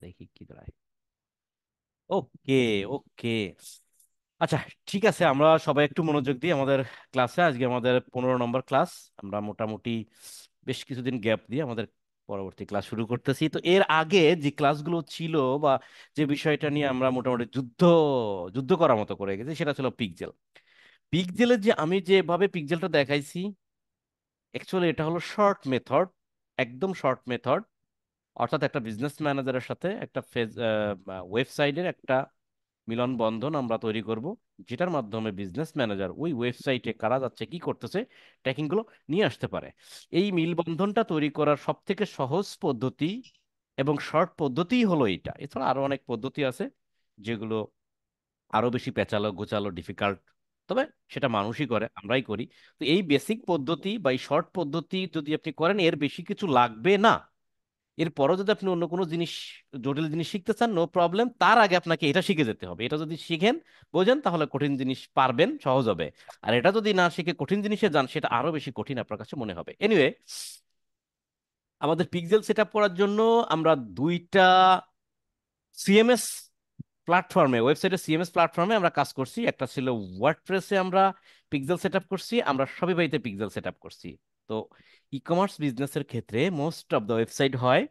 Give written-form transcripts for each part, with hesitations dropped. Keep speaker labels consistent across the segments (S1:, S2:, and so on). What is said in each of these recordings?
S1: দেখি কি দাঁড়ায়। ওকে, ওকে, আচ্ছা, ঠিক আছে, আমরা সবাই একটু মনোযোগ দিই আমাদের ক্লাসে। আজকে আমাদের 15 নম্বর ক্লাস। আমরা মোটামুটি বেশ কিছুদিন গ্যাপ দিয়ে আমাদের পরবর্তী ক্লাস শুরু করতেছি। তো এর আগে যে ক্লাসগুলো ছিল বা যে বিষয়টা নিয়ে আমরা মোটামুটি যুদ্ধ যুদ্ধ করার মতো করে গেছি সেটা ছিল পিকজেল। পিকজেলের যে আমি যেভাবে পিকজেলটা দেখাইছি, অ্যাকচুয়ালি এটা হলো শর্ট মেথড, একদম শর্ট মেথড। অর্থাৎ একটা বিজনেস ম্যানেজারের সাথে একটা ওয়েবসাইটের একটা মিলন বন্ধন আমরা তৈরি করব, যেটার মাধ্যমে বিজনেস ম্যানেজার ওই ওয়েবসাইটে কারা যাচ্ছে কি করতেছে ট্র্যাকিং গুলো নিয়ে আসতে পারে। এই মিলবন্ধনটা তৈরি করার সব থেকে সহজ পদ্ধতি এবং শর্ট পদ্ধতিই হলো এইটা। এছাড়া আরো অনেক পদ্ধতি আছে যেগুলো আরো বেশি পেঁচালো গোছালো ডিফিকাল্ট, তবে সেটা মানুষই করে, আমরাই করি। তো এই বেসিক পদ্ধতি বা এই শর্ট পদ্ধতি যদি আপনি করেন, এর বেশি কিছু লাগবে না। এরপরও যদি আপনি অন্য কোনো জিনিস, জটিল জিনিস শিখতে চান, নো প্রবলেম, তার আগে আপনাকে এটা শিখে যেতে হবে। এটা যদি শিখেন, বোঝেন, তাহলে কঠিন জিনিস পারবেন, সহজ হবে। আর এটা যদি না শিখে কঠিন জিনিসে যান, সেটা আরো বেশি কঠিন আপনার কাছে মনে হবে। এনিওয়ে, আমাদের পিক্সেল সেট আপ করার জন্য আমরা দুইটা সিএমএস প্ল্যাটফর্মে, ওয়েবসাইটে সিএমএস প্ল্যাটফর্মে আমরা কাজ করছি। একটা ছিল ওয়ার্ডপ্রেসে আমরা পিক্সেল সেট আপ করছি, আমরা শপিফাইতে পিক্সেল সেট আপ করছি। তো ই কমার্স বিজনেসের ক্ষেত্রে মোস্ট অফ দ্য ওয়েবসাইট হয়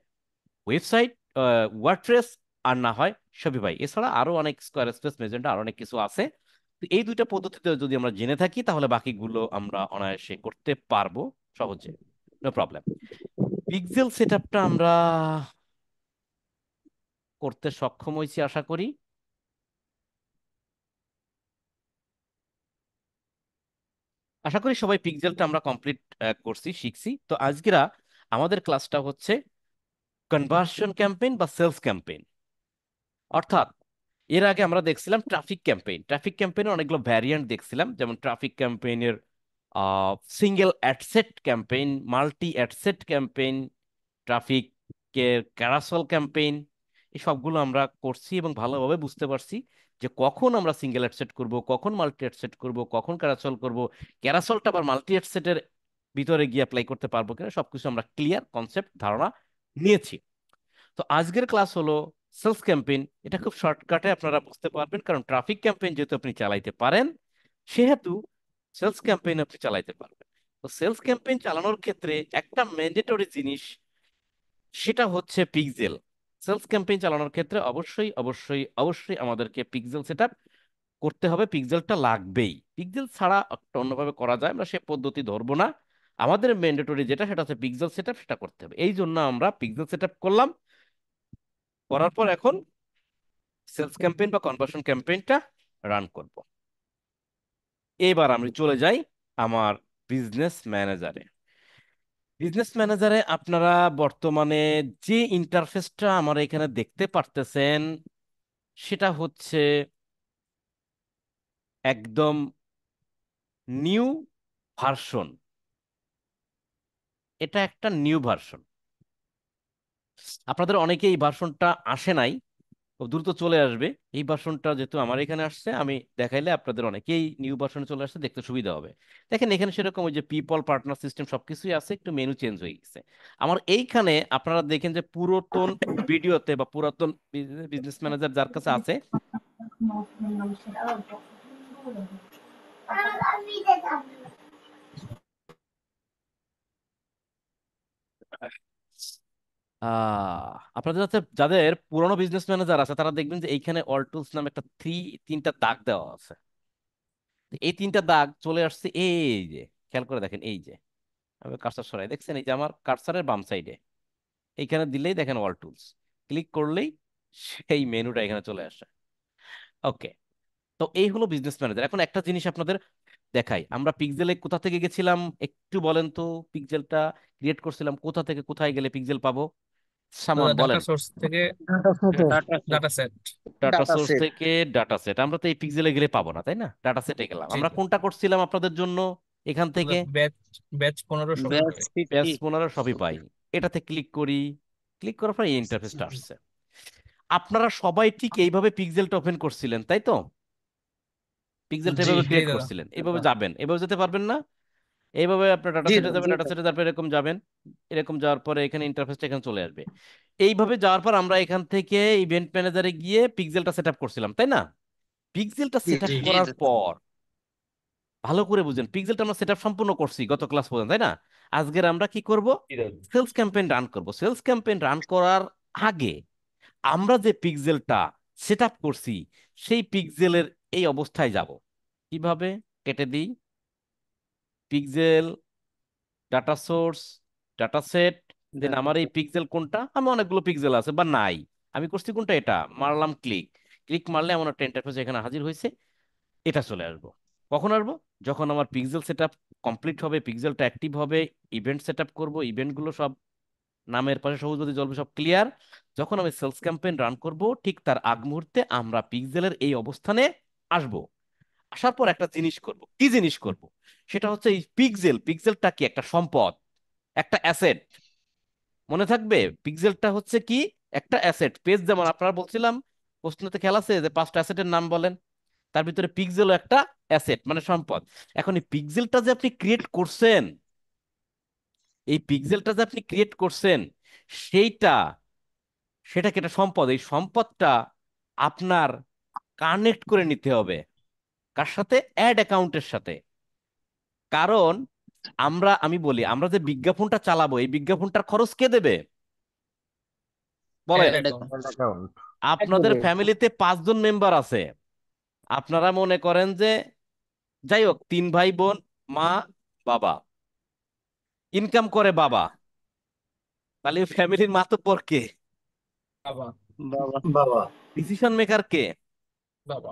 S1: ওয়েবসাইট, ওয়ার্ডপ্রেস, আর না হয় শপিফাই। এছাড়া আরো অনেক স্কোয়ার স্পেস, মেজেন্টা, আরো অনেক কিছু আছে। তো এই দুইটা পদ্ধতিতে যদি আমরা জেনে থাকি, তাহলে বাকিগুলো আমরা অনায়াসে করতে পারবো সহজে, নো প্রবলেম। পিক্সেল সেটআপটা আমরা করতে সক্ষম হয়েছি আশা করি। আশা করি সবাই পিক্সেলটা আমরা কমপ্লিট করছি, শিখছি। তো আজকেরা আমাদের ক্লাসটা হচ্ছে কনভার্সন ক্যাম্পেইন বা সেলস ক্যাম্পেইন। অর্থাৎ এর আগে আমরা দেখছিলাম ট্রাফিক ক্যাম্পেইন। ট্রাফিক ক্যাম্পেইনের অনেকগুলো ভ্যারিয়েন্ট দেখছিলাম, যেমন ট্রাফিক ক্যাম্পেইনের single ad set campaign, multi ad set campaign, ট্রাফিকের ক্যারাসল ক্যাম্পেইন। এই সবগুলো আমরা করছি এবং ভালোভাবে বুঝতে পারছি যে কখন আমরা সিঙ্গেল অ্যাডসেট করব, কখন মাল্টি অ্যাডসেট করব, কখন ক্যারাসল করব, ক্যারাসলটা আবার মাল্টি অ্যাডসেটের ভিতরে গিয়ে অ্যাপ্লাই করতে পারবো কিনা, সবকিছু আমরা ক্লিয়ার কনসেপ্ট ধারণা নিয়েছি। তো আজকের ক্লাস হলো সেলস ক্যাম্পেইন। এটা খুব শর্টকাটে আপনারা বুঝতে পারবেন, কারণ ট্রাফিক ক্যাম্পেইন যেহেতু আপনি চালাইতে পারেন, সেহেতু সেলস ক্যাম্পেইন আপনি চালাইতে পারবেন। তো সেলস ক্যাম্পেইন চালানোর ক্ষেত্রে একটা ম্যান্ডেটরি জিনিস, সেটা হচ্ছে পিক্সেল। সেলস ক্যাম্পেইন চালানোর ক্ষেত্রে অবশ্যই অবশ্যই অবশ্যই আমাদেরকে পিক্সেল সেট আপ করতে হবে, পিক্সেলটা লাগবেই। পিক্সেল ছাড়া একটা অন্যভাবে করা যায়, আমরা সে পদ্ধতি ধরবো না। আমাদের ম্যান্ডেটরি যেটা, সেটা হচ্ছে পিক্সেল সেট আপ, সেটা করতে হবে। এই জন্য আমরা পিক্সেল সেট আপ করলাম, করার পর এখন সেলস ক্যাম্পেইন বা কনভার্সন ক্যাম্পেইনটা রান করব। এবার আমি চলে যাই আমার বিজনেস ম্যানেজারে। বিজনেস ম্যানেজারে আপনারা বর্তমানে যে ইন্টারফেসটা আমার এখানে দেখতে পারতেছেন, সেটা হচ্ছে একদম নিউ ভার্সন। এটা একটা নিউ ভার্সন। আপনাদের অনেকে এই ভার্সনটা আসে নাই, খুব দ্রুত চলে আসবে। এই ভার্সনটা যেহেতু আমার এখানে আসছে, আমি দেখাইলে আপনাদের অনেকেই নিউ ভার্সনে চলে আসছে, দেখতে সুবিধা হবে। দেখেন এখানে সেরকম ওই যে পিপল পার্টনার সিস্টেম সবকিছুই আছে, একটু মেনু চেঞ্জ হয়ে গেছে। আমার এইখানে আপনারা দেখেন যে পুরাতন ভিডিওতে বা পুরাতন বিজনেস ম্যানেজার যার কাছে আছে, আপনাদের যাতে যাদের পুরনো বিজনেস ম্যানেজার আছে, তারা দেখবেন যে এইখানে অল টুলস নামে একটা তিনটা দাগ দেওয়া আছে। তো এই তিনটা দাগ চলে আসছে এই যে, খেয়াল করে দেখেন, এই যে আমি কার্সার সরাই, দেখছেন এই যে আমার কার্সারের বাম সাইডে, এইখানে দিলেই দেখেন অল টুলস, ক্লিক করলেই সেই মেনুটা এখানে চলে আসে। ওকে, তো এই হলো বিজনেস ম্যানেজার। এখন একটা জিনিস আপনাদের দেখাই, আমরা পিক্সেলে কোথা থেকে গেছিলাম একটু বলেন তো। পিক্সেলটা ক্রিয়েট করছিলাম কোথা থেকে, কোথায় গেলে পিক্সেল পাবো? সামাম
S2: ডাটা
S1: বলেন।
S2: সোর্স থেকে
S3: ডাটা সেটে
S4: data set.
S2: Data set.
S1: Data
S4: data
S1: source
S4: set.
S1: থেকে ডাটা সেট। আমরা তো এই পিক্সেলে গেলে পাবো না, তাই না? ডাটা সেটে গেলাম।
S2: জি,
S1: আমরা কোনটা করছিলাম আপনাদের জন্য এখান
S2: আমরা
S1: থেকে?
S2: ব্যাচ ব্যাচ 15 সবই
S4: ব্যাচ
S2: পাই।
S4: ফিফটি।
S1: পেজ 15 সবই পাই। এটাতে ক্লিক করি, ক্লিক করার পর এই ইন্টারফেসটা আসছে। আপনারা সবাই ঠিক এইভাবে পিক্সেলটা ওপেন করছিলেন, তাই তো? পিক্সেলটা
S2: জি
S1: এভাবে
S2: জি
S1: ক্রিয়েট
S2: দাদা।
S1: করছিলেন, এভাবে যাবেন, এভাবে যেতে পারবেন না? এইভাবে আপনার ডাটা
S3: জি
S1: সেটে
S3: স্যার,
S1: যাবেন,
S3: জি
S1: ডাটা
S3: স্যার।
S1: সেটে তারপর এরকম যাবেন। এরকম যাওয়ার পরে এখানে ইন্টারফেসটা এখানে চলে আসবে। এইভাবে যাওয়ার পর আমরা এখান থেকে ইভেন্ট ম্যানেজারে গিয়ে পিক্সেলটা সেট আপ করছিলাম, তাই না? পিক্সেলটা
S3: জি
S1: সেট আপ
S3: জি
S1: করার পর, ভালো করে বুঝেন, পিক্সেলটা আমরা সেট আপ সম্পূর্ণ করছি গত ক্লাস পর্যন্ত, তাই না? আজকের আমরা কি করব? সেলস ক্যাম্পেইন রান করব। সেলস ক্যাম্পেইন রান করার আগে আমরা যে পিক্সেলটা সেট আপ করছি সেই পিক্সেলের এই অবস্থায় যাব। কিভাবে? কেটে দিই, pixel, data source, data set, then আমার এই পিক্সেল কোনটা, আমি অনেকগুলো পিক্সেল আছে বা নাই, আমি করছি কোনটা, এটা মারলাম ক্লিক। ক্লিক মারলে এমন একটা ইন্টারফেস এখানে হাজির হয়েছে। এটা চলে আসবো। কখন আসবো? যখন আমার পিক্সেল সেট আপ কমপ্লিট হবে, পিক্সেলটা অ্যাক্টিভ হবে, ইভেন্ট সেট আপ করবো, ইভেন্টগুলো সব নামের পাশে সবুজ বাতি জ্বলবে, সব ক্লিয়ার। যখন আমি সেলস ক্যাম্পেইন রান করব, ঠিক তার আগ মুহূর্তে আমরা পিক্সেলের এই অবস্থানে আসব। আসার পর একটা জিনিস করব। কি জিনিস করব? সেটা হচ্ছে এই পিক্সেলটা কি একটা সম্পদ, একটা অ্যাসেট। মনে থাকবে, পিক্সেলটা হচ্ছে কি? একটা অ্যাসেট। পেজ যেমন আপনারা বলছিলাম, প্রশ্নতে খেয়াল আছে যে 5টা অ্যাসেটের নাম বলেন, তার ভিতরে পিক্সেলও একটা অ্যাসেট, মানে সম্পদ। এখন এই পিক্সেলটা যে আপনি ক্রিয়েট করছেন, এই পিক্সেলটা যে আপনি ক্রিয়েট করছেন সেইটা, সেটা কি একটা সম্পদ? এই সম্পদটা আপনার কানেক্ট করে নিতে হবে। কার সাথে? অ্যাড অ্যাকাউন্টের সাথে। কারণ আমি বলি, আমরা যে বিজ্ঞাপনটা চালাবো, এই বিজ্ঞাপনটার খরচ কে দেবে?
S2: অ্যাড
S1: বলেন।
S2: অ্যাকাউন্ট।
S4: Bank account.
S1: আপনাদের ফ্যামিলিতে 5 জন মেম্বার আছে। আপনারা মনে করেন যে, যাই হোক, 3 ভাই বোন, মা, বাবা, ইনকাম করে বাবা, তাহলে ফ্যামিলির মাতব্বর কে?
S2: বাবা।
S3: বাবা। বাবা।
S1: ডিসিশন মেকার কে?
S2: বাবা।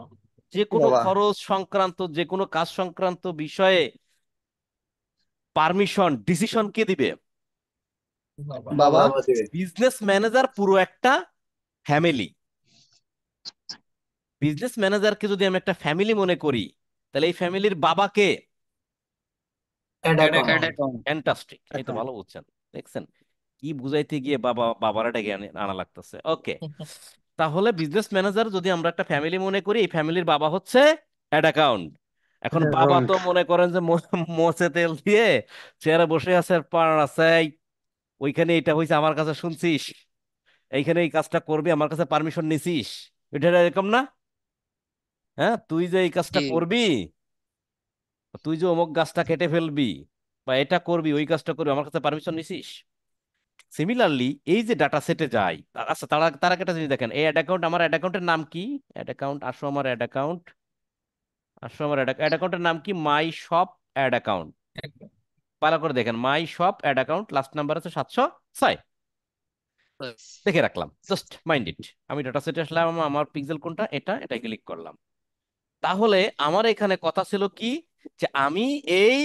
S1: যে কোনো
S3: বাবা।
S1: খরচ সংক্রান্ত, যে কোনো কাজ সংক্রান্ত বিষয়ে পারমিশন, ডিসিশন কে দিবে?
S2: বাবা।
S3: বাবা। বাবা দিবে।
S1: বিজনেস ম্যানেজার পুরো একটা ফ্যামিলি। বিজনেস ম্যানেজারকে যদি আমি একটা ফ্যামিলি মনে করি, তাহলে এই ফ্যামিলির বাবাকে?
S3: Ad
S2: ad
S3: account.
S2: Account.
S1: Fantastic, এই তো
S3: অ্যাকাউন্ট।
S1: ভালো বুঝছেন। দেখছেন, কি বুঝাইতে গিয়ে বাবারা ডেকে আনা লাগতেছে। ওকে, তাহলে বিজনেস ম্যানেজার যদি আমরা একটা ফ্যামিলি মনে করি, এই ফ্যামিলির বাবা হচ্ছে অ্যাড অ্যাকাউন্ট। এখন বাবা তো
S3: অ্যাকাউন্ট।
S1: মনে করেন যে মোচে তেল দিয়ে চেয়ারে বসে আছে, আর পাড় আছে, "এই, ওইখানে এটা হয়েছে, আমার কাছে শুনছিস? এইখানে এই কাজটা করবি, আমার কাছে পারমিশন নিছিস? এটা এরকম না? হ্যাঁ, তুই যে এই কাজটা
S3: জি।
S1: করবি, তুই যে অমুক গাছটা কেটে ফেলবি, বা এটা করবি, ওই কাজটা করবি, আমার কাছে পারমিশন নিছিস?" সিমিলারলি এই যে ডাটা সেটে যাই, আচ্ছা, তারা তারা একটা জিনিস দেখেন, এই অ্যাড অ্যাকাউন্ট, আমার অ্যাড অ্যাকাউন্টের নাম কি? অ্যাড অ্যাকাউন্ট, আসো আমার অ্যাড অ্যাকাউন্ট, আসো আমার অ্যাড অ্যাকাউন্টের নাম কি? My shop ad account. ভালো করে দেখেন, my shop ad account, last number আছে 706। দেখে রাখলাম, জাস্ট মাইন্ড ইট। আমি ডাটা সেটে আসলাম, আমার পিক্সেল কোনটা, এটা ক্লিক করলাম। তাহলে আমার এখানে কথা ছিল কি, যে আমি এই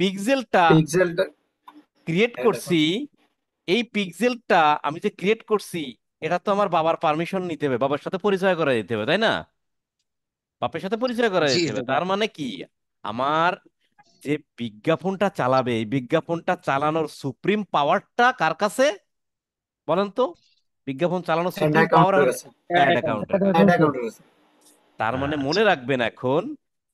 S1: পিক্সেলটা
S3: পিক্সেলটা
S1: ক্রিয়েট
S3: অ্যাড
S1: করছি।
S3: অ্যাকাউন্ট।
S1: এই পিক্সেলটা আমি যে ক্রিয়েট করছি, এটা তো আমার বাবার পারমিশন নিতে হবে, বাবার সাথে পরিচয় করে দিতে হবে, তাই না? বাপের সাথে পরিচয় করে
S3: জি
S1: দিতে হবে।
S3: দাদা।
S1: তার মানে কি, আমার যে বিজ্ঞাপনটা চালাবে, এই বিজ্ঞাপনটা চালানোর সুপ্রিম পাওয়ারটা কার কাছে? বলেন তো। বিজ্ঞাপন চালানোর
S3: অ্যাড
S1: সুপ্রিম পাওয়ার
S3: অ্যাকাউন্টের কাছে।
S1: অ্যাড অ্যাকাউন্টের কাছে।
S3: অ্যাড অ্যাকাউন্টের কাছে।
S1: তার মানে মনে
S4: আচ্ছা।
S1: রাখবেন এখন,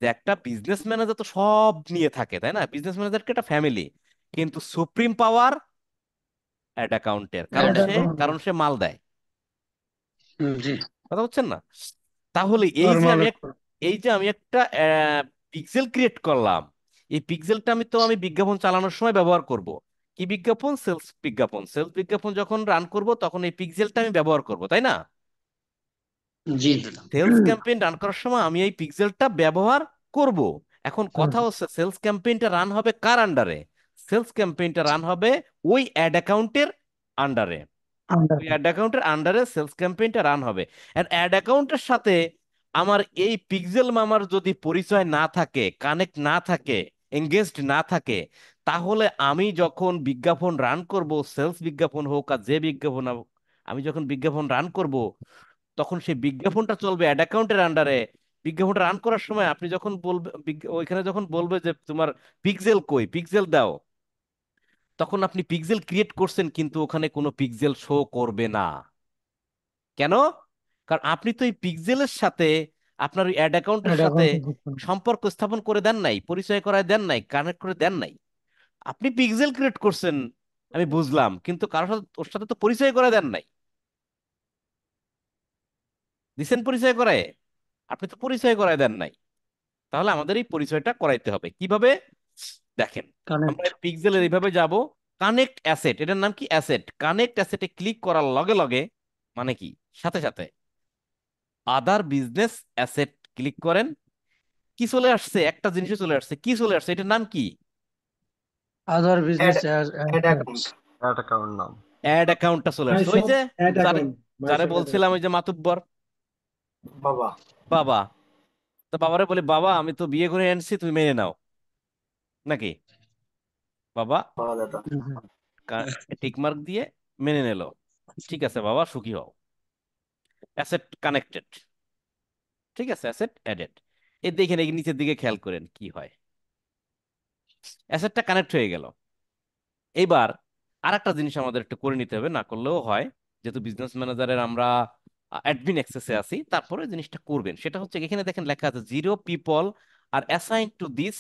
S1: যে একটা বিজনেস ম্যানেজার তো সব নিয়ে থাকে, তাই না? বিজনেস ম্যানেজারকে একটা ফ্যামিলি, কিন্তু সুপ্রিম পাওয়ার অ্যাড অ্যাকাউন্টের, কারণ
S2: অ্যাড
S1: সে
S2: অ্যাকাউন্ট।
S1: কারণ সে মাল দেয়।
S3: জি।
S1: কথা হচ্ছেন না? তাহলে
S3: নরমাল।
S1: এই যে আমি একটা পিক্সেল ক্রিয়েট করলাম, এই পিক্সেলটা আমি বিজ্ঞাপন চালানোর সময় ব্যবহার করব। কি বিজ্ঞাপন? সেলস বিজ্ঞাপন। সেলস বিজ্ঞাপন যখন রান করব, তখন এই পিক্সেলটা আমি ব্যবহার করব, তাই না?
S3: জি দাদা।
S1: সেলস ক্যাম্পেইন রান করার সময় আমি এই পিক্সেলটা ব্যবহার করব। এখন কথা হচ্ছে, সেলস ক্যাম্পেইনটা রান হবে কার আন্ডারে? সেলস ক্যাম্পেইনটা রান হবে ওই অ্যাড অ্যাকাউন্টের আন্ডারে। ওই অ্যাড অ্যাকাউন্টের আন্ডারে সেলস ক্যাম্পেইনটা রান হবে। আর অ্যাড অ্যাকাউন্টের সাথে আমার এই পিক্সেল মামার যদি পরিচয় না থাকে, কানেক্ট না থাকে, এঙ্গেজড না থাকে, তাহলে আমি যখন বিজ্ঞাপন রান করব, সেলস বিজ্ঞাপন হোক আর যে বিজ্ঞাপন হোক, আমি যখন বিজ্ঞাপন রান করব, তখন সেই বিজ্ঞাপনটা চলবে অ্যাড অ্যাকাউন্টের আন্ডারে। বিজ্ঞাপনটা রান করার সময় আপনি যখন বলবে, ওইখানে যখন বলবে যে তোমার পিক্সেল কই, পিক্সেল দাও, তখন আপনি পিক্সেল ক্রিয়েট করছেন, কিন্তু ওখানে কোনো পিক্সেল শো করবে না। কেন? কারণ আপনি তো এই পিক্সেলের সাথে আপনার ওই অ্যাড অ্যাকাউন্টের
S3: অ্যাড
S1: সাথে
S3: অ্যাকাউন্ট
S1: সম্পর্ক স্থাপন করে দেন নাই, পরিচয় করায় দেন নাই, কানেক্ট করে দেন নাই। আপনি পিক্সেল ক্রিয়েট করছেন, আমি বুঝলাম, কিন্তু কারোর সাথে ওর সাথে তো পরিচয় করে দেন নাই। দিছেন পরিচয় করায়? আপনি তো পরিচয় করায় দেন নাই। তাহলে আমাদের এই পরিচয়টা করাইতে হবে কিভাবে? দেখেন, আমরা
S3: কানেক্ট।
S1: পিক্সেলের এইভাবে যাব, কানেক্ট অ্যাসেট, এটার নাম কি? অ্যাসেট। কানেক্ট অ্যাসেটে ক্লিক করার লগে লগে, মানে কি, সাথে সাথে আদার বিজনেস অ্যাসেট ক্লিক করেন। কি চলে আসছে? একটা জিনিসে চলে আসছে। কি চলে আসছে? এটার নাম কি?
S3: Other
S2: ad
S3: business
S2: ad account.
S4: Ad account নাম।
S1: অ্যাড অ্যাকাউন্টটা চলে
S5: ভাই
S1: আসছে, ওই
S5: সব
S1: যে
S5: অ্যাড
S1: যারে
S5: অ্যাকাউন্ট ভাই,
S1: যারে
S5: সব অ্যাড
S1: বলছিলাম, ওই যে মাতুব্বর
S2: বাবা।
S1: বাবা। তো বাবারে বলি, বাবা আমি তো বিয়ে করে আনছি, তুমি মেনে নাও নাকি? বাবা
S2: বাবা দাদা।
S1: টিকমার্ক দিয়ে মেনে নিল। ঠিক আছে বাবা, সুখী হও। Asset connected. ঠিক আছে, অ্যাসেট অ্যাডেড। এই দেখেন, এই নিচের দিকে খেয়াল করেন কি হয়। অ্যাসেটটা কানেক্ট হয়ে গেল। এইবার আর একটা জিনিস আমাদের একটু করে নিতে হবে, না করলেও হয়, যেহেতু বিজনেস ম্যানেজারের আমরা অ্যাডমিন অ্যাক্সেসে আছি, তারপরে জিনিসটা করবেন। সেটা হচ্ছে এখানে দেখেন লেখা আছে, 0 people are assign to this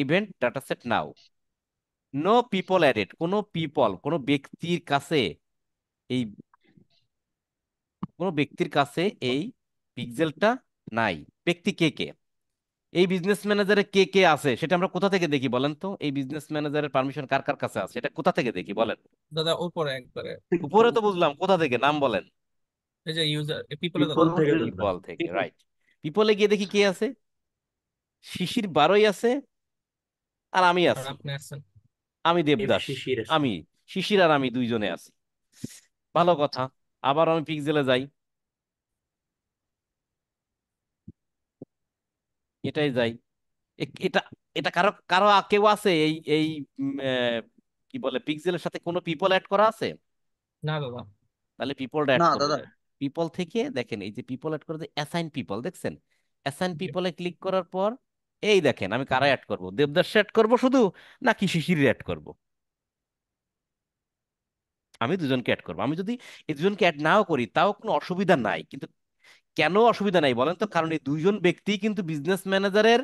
S1: event data set now. No people added. কোনো পিপল, কোনো ব্যক্তির কাছে, এই কোনো ব্যক্তির কাছে এই পিক্সেলটা নাই। ব্যক্তি কে কে? এই বিজনেস ম্যানেজারে কে কে আছে সেটা আমরা কোথা থেকে দেখি বলেন তো? এই বিজনেস ম্যানেজারের পারমিশন কার কার কাছে আছে, এটা কোথা থেকে দেখি বলেন?
S2: দাদা উপরে একবারে,
S1: উপরে তো বুঝলাম, কোথা থেকে? নাম বলেন।
S2: এই যে ইউজার পিপলে দাদা।
S5: পিপল থেকে দেখবেন।
S1: পিপল থেকে, রাইট। পিপলে গিয়ে দেখি কে আছে। শিশির বারোই আছে, আর আমি
S2: আর
S1: আছি।
S2: আপনি আছেন।
S1: আমি দেবদাস।
S5: শিশির
S1: আমি, শিশির আর আমি দুইজনে আছি। ভালো কথা। আবার আমি পিক্সেলে যাই, এটাই যাই। এটা এটা কারো কারো কেউ আছে এই এই কি বলে, পিক্সেলের সাথে কোনো পিপল অ্যাড করা আছে?
S2: না দাদা।
S1: তাহলে পিপলটা অ্যাড
S3: না
S1: করবো।
S3: দাদা।
S1: পিপল থেকে দেখেন, এই যে পিপল অ্যাড করে অ্যাসাইন পিপল, দেখছেন? অ্যাসাইন
S2: জি।
S1: পিপলে ক্লিক করার পর এই দেখেন, আমি কারা অ্যাড করব? দেবদাস অ্যাড করব শুধু, নাকি শিশির অ্যাড করব? আমি দুজনকে অ্যাড করবো। আমি যদি এই দুজনকে অ্যাড নাও করি তাও কোনো অসুবিধা নাই, কিন্তু কেন অসুবিধা নাই বলেন তো? কারণ এই দুইজন ব্যক্তি কিন্তু বিজনেস ম্যানেজারের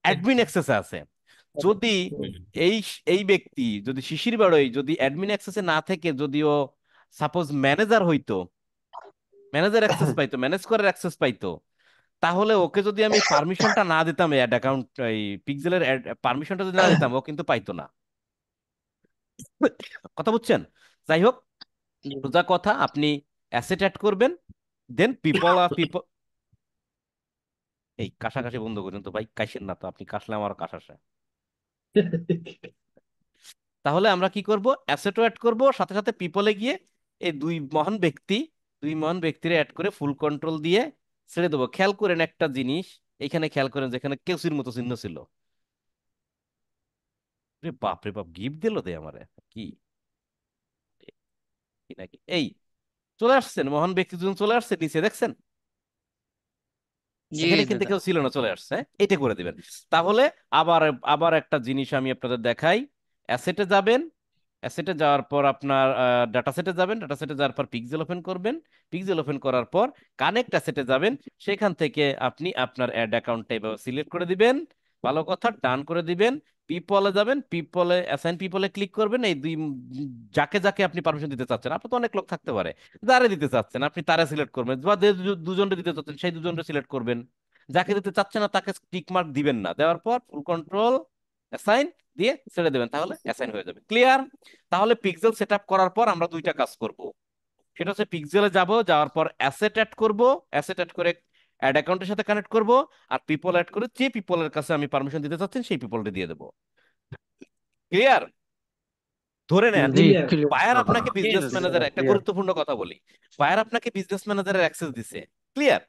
S1: অ্যাডমিন অ্যাক্সেসে আছে। যদি এই এই ব্যক্তি, যদি শিশির বাড়ই যদি অ্যাডমিন অ্যাক্সেসে না থেকে, যদিও সাপোজ ম্যানেজার হইতো, ম্যানেজার অ্যাক্সেস পাইতো, ম্যানেজ করার অ্যাক্সেস পাইতো, তাহলে ওকে যদি আমি পারমিশনটা না দিতাম, অ্যাড অ্যাকাউন্ট, এই পিক্সেলের পারমিশনটা যদি না দিতাম, ও কিন্তু পাইতো না। কথা বুঝছেন? যাই হোক, সোজা কথা, আপনি অ্যাসেট অ্যাড করবেন, দেন পিপল পিপল। এই কাশাকাশি বন্ধ করুন তো ভাই, কাশেন না তো, আপনি কাশলে আমার কাশ আসে। তাহলে আমরা কি করব? অ্যাসেটও অ্যাড করব, সাথে সাথে পিপলে গিয়ে এই দুই মহান ব্যক্তির অ্যাড করে ফুল কন্ট্রোল দিয়ে ছেড়ে দেবো। খেয়াল করেন একটা জিনিস, এখানে খেয়াল করেন, যেখানে কেসির মতো চিহ্ন ছিল, রে বাপ রে বাপ, গিফট দিল দে আমারে কি, কি নাকি? এই চলে আসছেন মহান ব্যক্তি দুজন, চলে আসছে নিচে, দেখছেন?
S3: জি
S1: এখানে কিন্তু
S3: দাদা।
S1: কেউ ছিল না, চলে আসছে। এটা করে দিবেন। তাহলে আবার আবার একটা জিনিস আমি আপনাদের দেখাই। অ্যাসেটে যাবেন, অ্যাসেটে যাওয়ার পর আপনার ডাটা সেটে যাবেন, ডাটা সেটে যাওয়ার পর পিক্সেল ওপেন করবেন, পিক্সেল ওপেন করার পর কানেক্ট অ্যাসেটে যাবেন। সেখান থেকে আপনি আপনার অ্যাড অ্যাকাউন্টটা এভাবে সিলেক্ট করে দিবেন, ভালো কথা, ডান করে দিবেন। পিপলে যাবেন, পিপলে অ্যাসাইন পিপলে ক্লিক করবেন। এই যাকে যাকে আপনি পারমিশন দিতে চাচ্ছেন, আপনার তো অনেক লোক থাকতে পারে, যারে দিতে চাচ্ছেন আপনি তারে সিলেক্ট করবেন, বা দুজনকে দিতে চাচ্ছেন সেই দুজনকে সিলেক্ট করবেন। যাকে দিতে চাচ্ছেন না তাকে টিক মার্ক দিবেন না, দেওয়ার পর ফুল কন্ট্রোল অ্যাসাইন দিয়ে ছেড়ে দেবেন, তাহলে অ্যাসাইন হয়ে যাবে। ক্লিয়ার? তাহলে পিক্সেল সেট আপ করার পর আমরা দুইটা কাজ করব। সেটা হচ্ছে পিক্সেলে যাব, যাওয়ার পর অ্যাসেট অ্যাড করব, অ্যাসেট অ্যাড করে অ্যাড অ্যাকাউন্টের সাথে কানেক্ট করব, আর পিপল অ্যাড করে যে পিপলের কাছে আমি পারমিশন দিতে চাচ্ছেন সেই পিপলটা দিয়ে দেবো। ক্লিয়ার? ধরে নেন
S3: জি
S5: ক্লিয়ার।
S3: ক্লিয়ার।
S1: বায়ার আপনাকে বিজনেস ম্যানেজার, একটা
S5: ক্লিয়ার।
S1: গুরুত্বপূর্ণ কথা বলি, বায়ার আপনাকে বিজনেস ম্যানেজারের অ্যাক্সেস দিছে। ক্লিয়ার?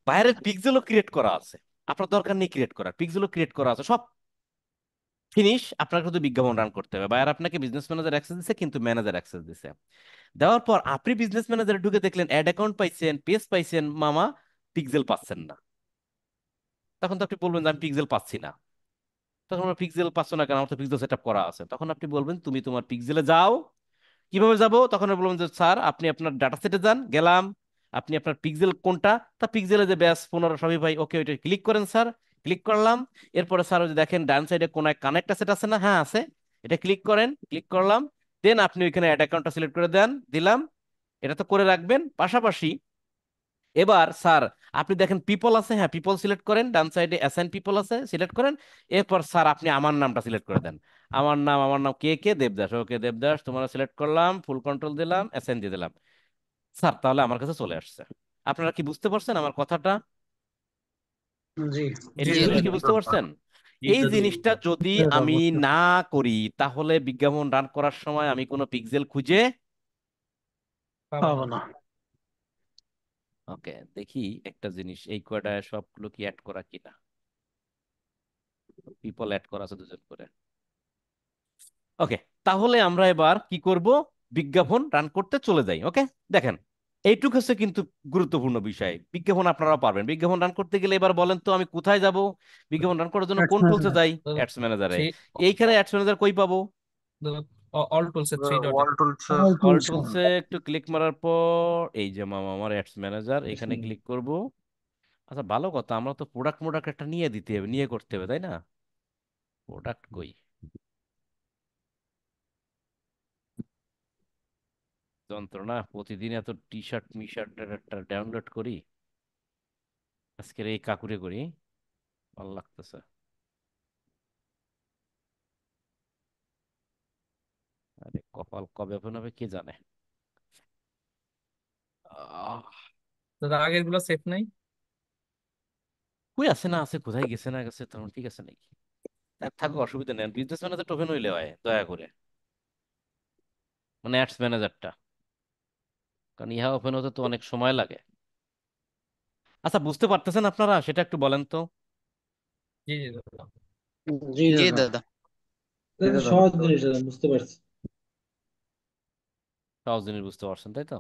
S1: বায়ারের পিক্সেলও ক্রিয়েট করা আছে, আপনার দরকার নেই ক্রিয়েট করার, পিক্সেলও ক্রিয়েট করা আছে, সব ফিনিশ। আপনার শুধু বিজ্ঞাপন রান করতে হবে। বায়ার আপনাকে বিজনেস ম্যানেজার অ্যাক্সেস দিছে, কিন্তু ম্যানেজার অ্যাক্সেস দিছে। দেওয়ার পর আপনি বিজনেস ম্যানেজারে ঢুকে দেখলেন অ্যাড অ্যাকাউন্ট পাইছেন, পেজ পাইছেন, মামা পিক্সেল পাচ্ছেন না। তখন তো আপনি বলবেন যে আমি পিক্সেল পাচ্ছি না। তখন আমরা, পিক্সেল পাচ্ছ না কেন? আমার তো পিক্সেল সেট আপ করা আছে। তখন আপনি বলবেন তুমি তোমার পিক্সেলে যাও। কিভাবে যাব? তখন আমি বলবেন যে স্যার আপনি আপনার ডাটা সেটে যান। গেলাম, আপনি আপনার পিক্সেল কোনটা, তা পিক্সেলে যে ব্যাস 15 সবই ভাই, ওকে ওইটা ক্লিক করেন স্যার। ক্লিক করলাম। এরপরে স্যার ওই যে দেখেন ডান সাইডে কোনায় কানেক্ট আছে, এটা আছে না? হ্যাঁ আছে। এটা ক্লিক করেন, ক্লিক করলাম। দেন আপনি ওইখানে অ্যাড অ্যাকাউন্টটা সিলেক্ট করে দেন, দিলাম। এটা তো করে রাখবেন পাশাপাশি। এবার স্যার আপনি দেখেন পিপল আছে, হ্যাঁ পিপল সিলেক্ট করেন, ডান সাইডে অ্যাসাইন পিপল আছে, সিলেক্ট করেন। এরপর স্যার আপনি আমার নামটা সিলেক্ট করে দেন। আমার নাম কে কে দেবদাস, ওকে দেবদাস তোমার সিলেক্ট করলাম, ফুল কন্ট্রোল দিলাম, অ্যাসাইন দিয়ে দিলাম। স্যার তাহলে আমার কাছে চলে আসছে। আপনারা কি বুঝতে পারছেন আমার কথাটা?
S3: জি।
S1: এই
S2: জি
S3: জি
S1: জিনিসটা
S3: দাদা।
S1: কি বুঝতে পারছেন? এই জিনিসটা যদি
S3: জি দাদা,
S1: আমি
S3: বুঝতে
S1: না করি, তাহলে বিজ্ঞাপন রান করার সময় আমি কোনো পিক্সেল খুঁজে।
S2: পাবেন
S3: পাবো
S2: না।
S3: না।
S1: ওকে, দেখি একটা জিনিস, এই কয়টা সবগুলো কি অ্যাড করা কিনা। পিপল অ্যাড করা আছে দুজন করে। ওকে, তাহলে আমরা এবার কি করব? বিজ্ঞাপন রান করতে চলে যাই। ওকে, দেখেন এইটুকু হচ্ছে কিন্তু গুরুত্বপূর্ণ বিষয়। বিজ্ঞাপন আপনারা পারবেন, বিজ্ঞাপন রান করতে গেলে এবার বলেন তো আমি কোথায় যাব? বিজ্ঞাপন রান করার জন্য
S3: অ্যাডস
S1: কোন টুলসে
S3: ম্যানেজার।
S1: যাই?
S2: দাদা
S1: অ্যাডস ম্যানেজারে।
S2: থ্রি,
S1: এইখানে অ্যাডস ম্যানেজার কই পাবো?
S2: দাদা অল টুলসের থ্রি ডটে।
S4: All tools.
S3: All
S1: all
S3: tools.
S1: টুলসে একটু ক্লিক মারার পর এই যে মামা আমার অ্যাডস ম্যানেজার, এখানে ক্লিক করব। আচ্ছা ভালো কথা, আমরা তো প্রোডাক্ট মোডাক্ট একটা নিয়ে দিতে হবে, নিয়ে করতে হবে, তাই না? প্রোডাক্ট কই? যন্ত্রণা, প্রতিদিন এত T shirt me shirt download করি, আজকের এই কাকুরে করি, ভালো লাগতেছে। আরে কপাল কবে ওপেন হবে কে জানে। আহ,
S2: দাদা আগের গুলো সেফ নাই।
S1: কই আছে না আছে, কোথায় গেছে না গেছে, তখন ঠিক আছে নাকি? থাকো, অসুবিধা নেই, বিজনেস ম্যানেজার টোকেন হইলে হয় দয়া করে, মানে অ্যাডস ম্যানেজারটা, কারণ ইহা ওপেন হতে তো অনেক সময় লাগে। আচ্ছা বুঝতে পারতেছেন আপনারা, সেটা একটু বলেন তো।
S2: জি জি দাদা।
S3: জি
S4: জি
S3: দাদা।
S4: দাদা।
S3: দাদা সহজ জিনিস দাদা, বুঝতে পারছি।
S1: সহজ জিনিস বুঝতে পারছেন তাই তো?